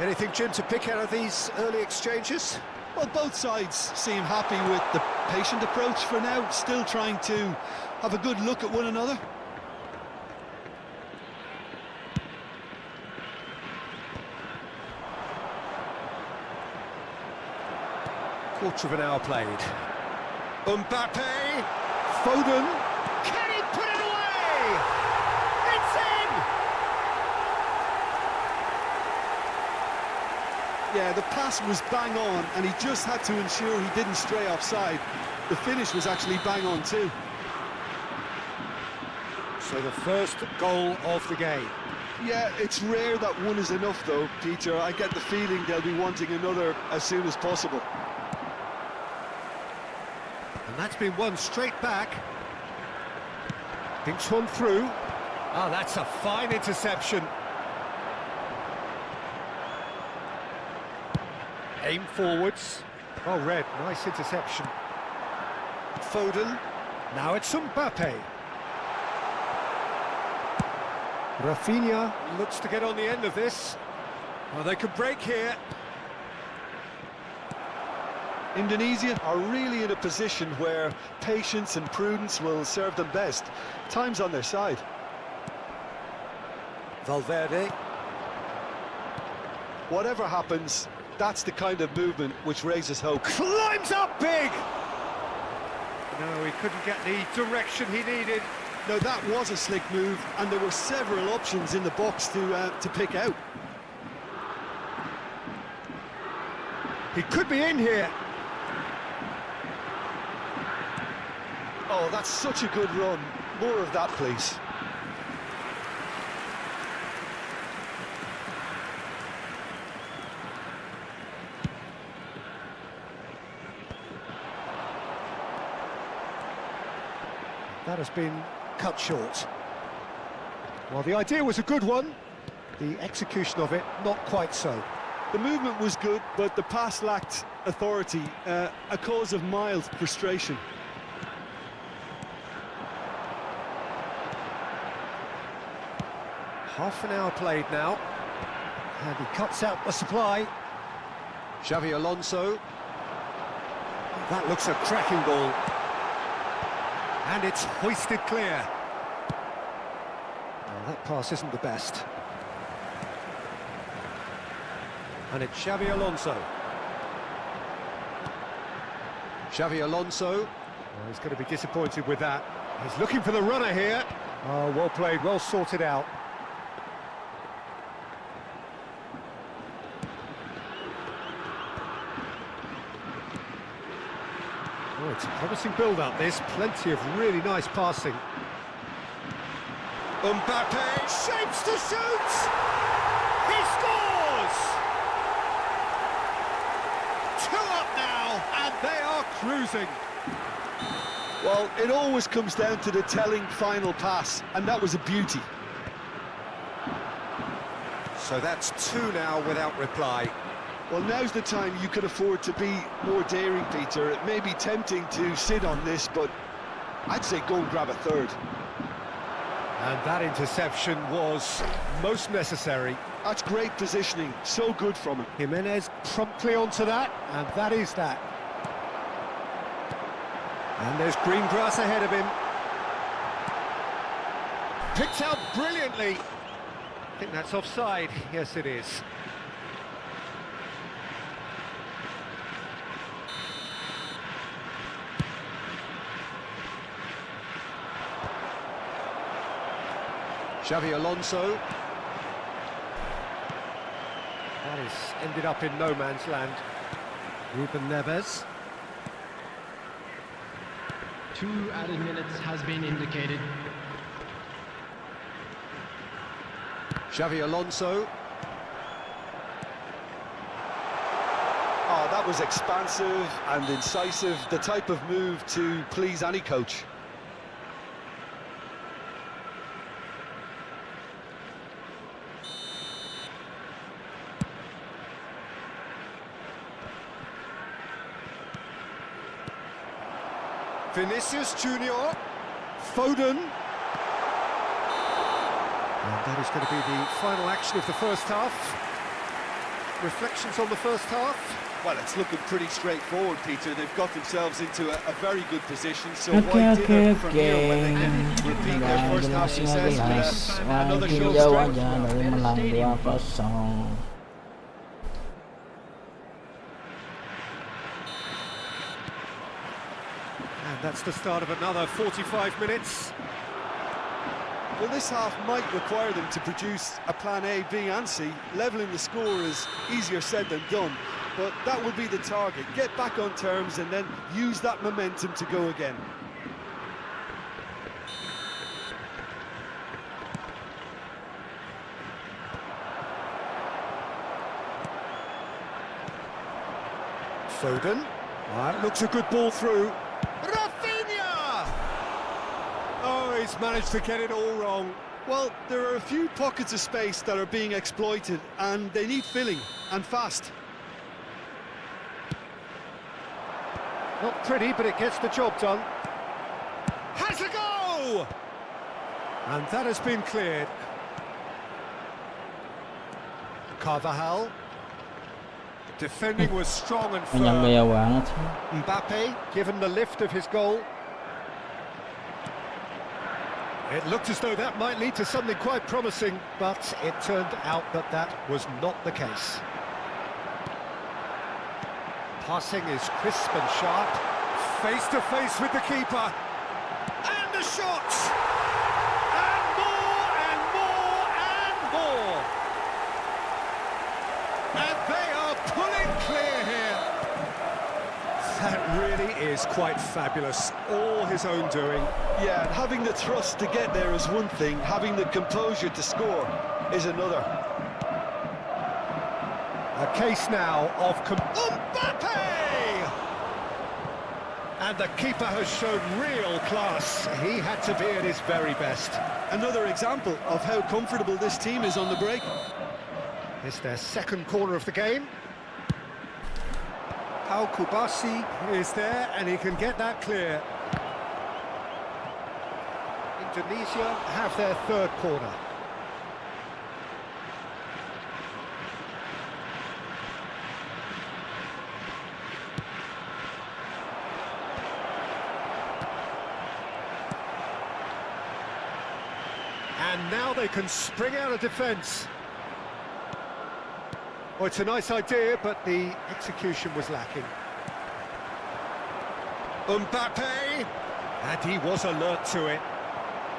Anything, Jim, to pick out of these early exchanges? Well, both sides seem happy with the patient approach for now, still trying to have a good look at one another. Quarter of an hour played. Mbappe, Foden. Can he put it away? It's in! Yeah, the pass was bang on, and he just had to ensure he didn't stray offside. The finish was actually bang on too. So the first goal of the game. Yeah, it's rare that one is enough though, Peter. I get the feeling they'll be wanting another as soon as possible. And that's been won straight back. Thinks one through. Ah, that's a fine interception. Aim forwards. Well read, nice interception. Foden. Now it's Mbappe. Rafinha looks to get on the end of this. Well, they could break here. Indonesia are really in a position where patience and prudence will serve them best. Time's on their side. Valverde. Whatever happens, that's the kind of movement which raises hope. Climbs up big! No, he couldn't get the direction he needed. Now that was a slick move, and there were several options in the box to pick out. He could be in here. Oh, that's such a good run. More of that, please. That has been cut short. Well, the idea was a good one. The execution of it, not quite so. The movement was good, but the pass lacked authority, a cause of mild frustration. Half an hour played now. And he cuts out the supply. Xavi Alonso. That looks a cracking ball. And it's hoisted clear. Well, that pass isn't the best. And it's Xavi Alonso. Xavi Alonso. Well, he's going to be disappointed with that. He's looking for the runner here. Oh, well played, well sorted out. Oh, it's a promising build-up, this. Plenty of really nice passing. Mbappe shapes to shoot! He scores! 2 up now, and they are cruising. Well, it always comes down to the telling final pass, and that was a beauty. So that's 2 now without reply. Well, now's the time you could afford to be more daring, Peter. It may be tempting to sit on this, but I'd say go and grab a third. And that interception was most necessary. That's great positioning, so good from him. Jimenez promptly onto that, and that is that. And there's green grass ahead of him. Picked out brilliantly. I think that's offside. Yes, it is. Xavi Alonso. That has ended up in no man's land. Ruben Neves. 2 added minutes has been indicated. Xavi Alonso. Oh, that was expansive and incisive, the type of move to please any coach. Vinicius Junior, Foden. And that is going to be the final action of the first half. reflections on the first half? Well, it's looking pretty straightforward, Peter. They've got themselves into a very good position, so Oke why oke dinner oke. from here when they can repeat their Nggak first half jelas success nggak jelas. with another Makin show jauh strength? aja dari menang 2-0. And that's the start of another 45 minutes. Well, this half might require them to produce a plan A, B and C. Levelling the score is easier said than done, but that will be the target. Get back on terms and then use that momentum to go again. Foden. That looks a good ball through. Rafinha! Oh, he's managed to get it all wrong. Well, there are a few pockets of space that are being exploited and they need filling, and fast. Not pretty, but it gets the job done. Has a go! And that has been cleared. Carvajal. Defending was strong and Banyak firm. gaya banget sih. Mbappe given the lift of his goal. It looked as though that might lead to something quite promising, but it turned out that that was not the case. Passing is crisp and sharp. Face to face with the keeper. And the shots! And more and more and more! And they are pulling clear here. That really is quite fabulous. All his own doing. Yeah, and having the thrust to get there is one thing, having the composure to score is another. A case now of Mbappe! And the keeper has shown real class. He had to be at his very best. Another example of how comfortable this team is on the break. It's their second corner of the game. Al Kubasi is there and he can get that clear. Indonesia have their third corner. And now they can spring out of defence. Well, it's a nice idea, but the execution was lacking. Mbappe! And he was alert to it.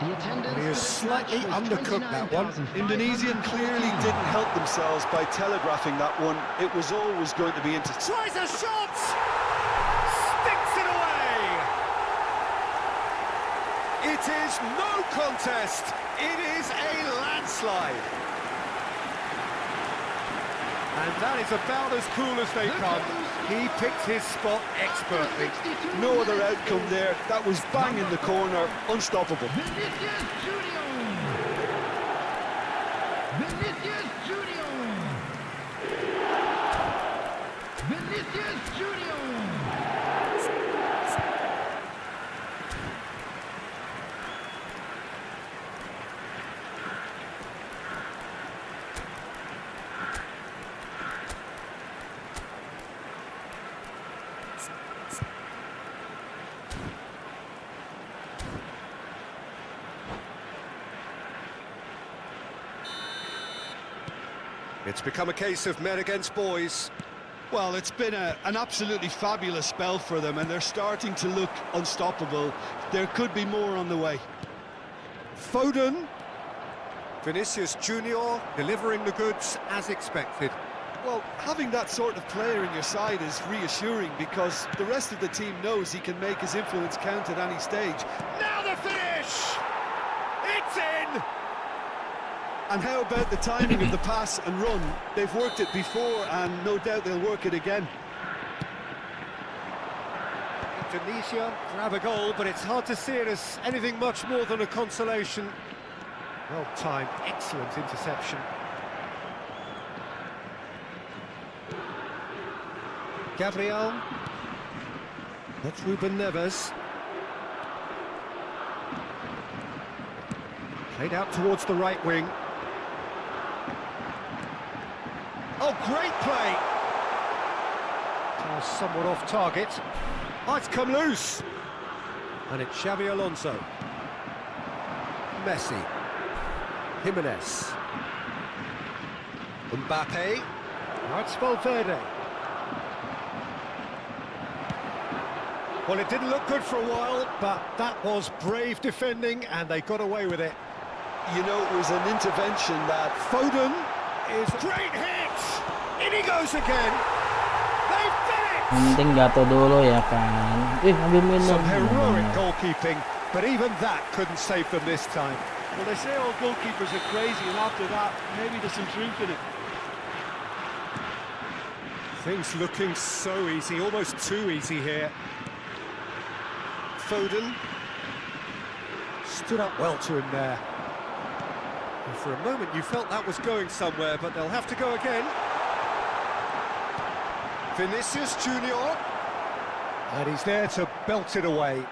The attendance He has slightly undercooked that one. Indonesia clearly didn't help themselves by telegraphing that one. It was always going to be into... Tries a shot! Sticks it away! It is no contest. It is a landslide. And that is about as cool as they come. He picked his spot expertly. No other outcome there. That was bang in the corner, unstoppable. Vinicius Junior! Vinicius Junior! Vinicius Junior! It's become a case of men against boys. Well, it's been an absolutely fabulous spell for them, and they're starting to look unstoppable. There could be more on the way. Foden. Vinicius Junior delivering the goods as expected. Well, having that sort of player in your side is reassuring because the rest of the team knows he can make his influence count at any stage. Now the finish! It's in! And how about the timing of the pass and run? They've worked it before and no doubt they'll work it again. Indonesia grab a goal, but it's hard to see it as anything much more than a consolation. Well timed, excellent interception. Gabriel. That's Ruben Neves. Played out towards the right wing. Oh, great play. Oh, somewhat off target. Oh, it's come loose. And it's Xabi Alonso. Messi. Jimenez. Mbappe. Now it's Valverde. Well, it didn't look good for a while, but that was brave defending, and they got away with it. You know, it was an intervention that Foden is great hit. In he goes again. They've done it. Yang penting jatuh dulu ya kan. Ambil minum. Some heroic goalkeeping, but even that couldn't save them this time. Well, they say all goalkeepers are crazy, and after that, maybe there's some truth in it. Things looking so easy, almost too easy here. Foden stood up well to him there. And for a moment you felt that was going somewhere, but they'll have to go again. Vinicius Junior, and he's there to belt it away.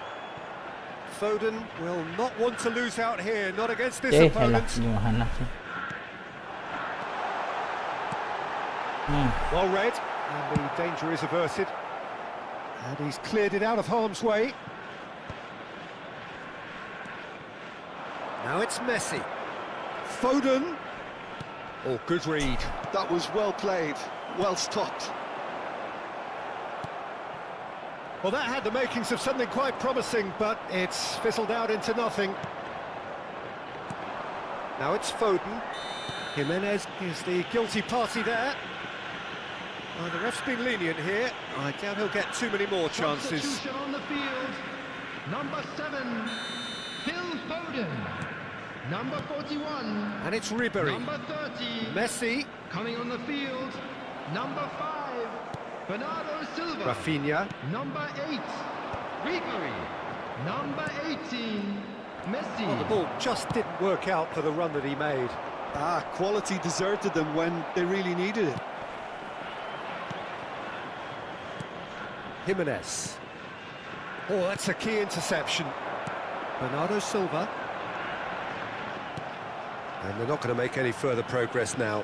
Foden will not want to lose out here, not against this opponent. Well read, and the danger is averted. And he's cleared it out of harm's way. Now it's Messi. Foden. Oh, good read. that was well played, well stopped. Well, that had the makings of something quite promising, but it's fizzled out into nothing. Now it's Foden. Jimenez is the guilty party there. Oh, the ref's been lenient here. I doubt he'll get too many more chances. Substitution on the field. Number 7, Phil Foden. Number 41. And it's Ribery. Number 30. Messi. Coming on the field. Number 5, Bernardo Silva. Rafinha. Number 8, Ribery. Number 18, Messi. Oh, the ball just didn't work out for the run that he made. Quality deserted them when they really needed it. Jimenez. Oh, that's a key interception. Bernardo Silva. And they're not going to make any further progress now.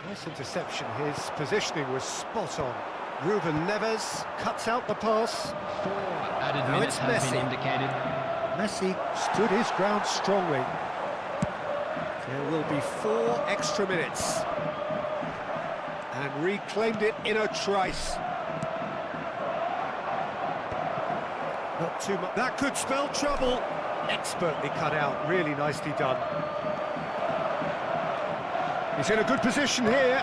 Nice interception. His positioning was spot on. Ruben Neves cuts out the pass. 4 added Now minutes it's have been Messi. indicated. Messi stood his ground strongly. There will be 4 extra minutes. And reclaimed it in a trice. Not too much. That could spell trouble. Expertly cut out. Really nicely done. He's in a good position here.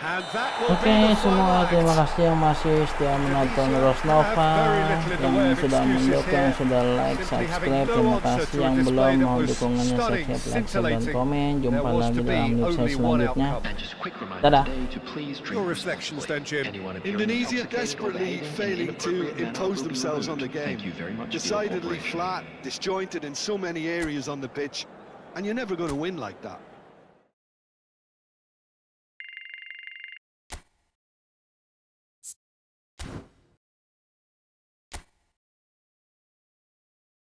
And that will Oke, be the semua final terima act. kasih yang masih setia menonton Rosnova, yang sudah mendukung, yang sudah like, subscribe. Terima kasih yang belum, mau dukungannya subscribe, like, share, dan komen. Jumpa lagi dalam news saya selanjutnya. And just a quick reminder Dadah. today to please treat Your reflections then, Jim. anyone appearing Indonesia intoxicated or desperately behaving in an failing to inappropriate manner impose will be themselves on removed. the game. Thank you very much for your Decidedly cooperation. flat, disjointed in so many areas on the pitch, and you're never going to win like that.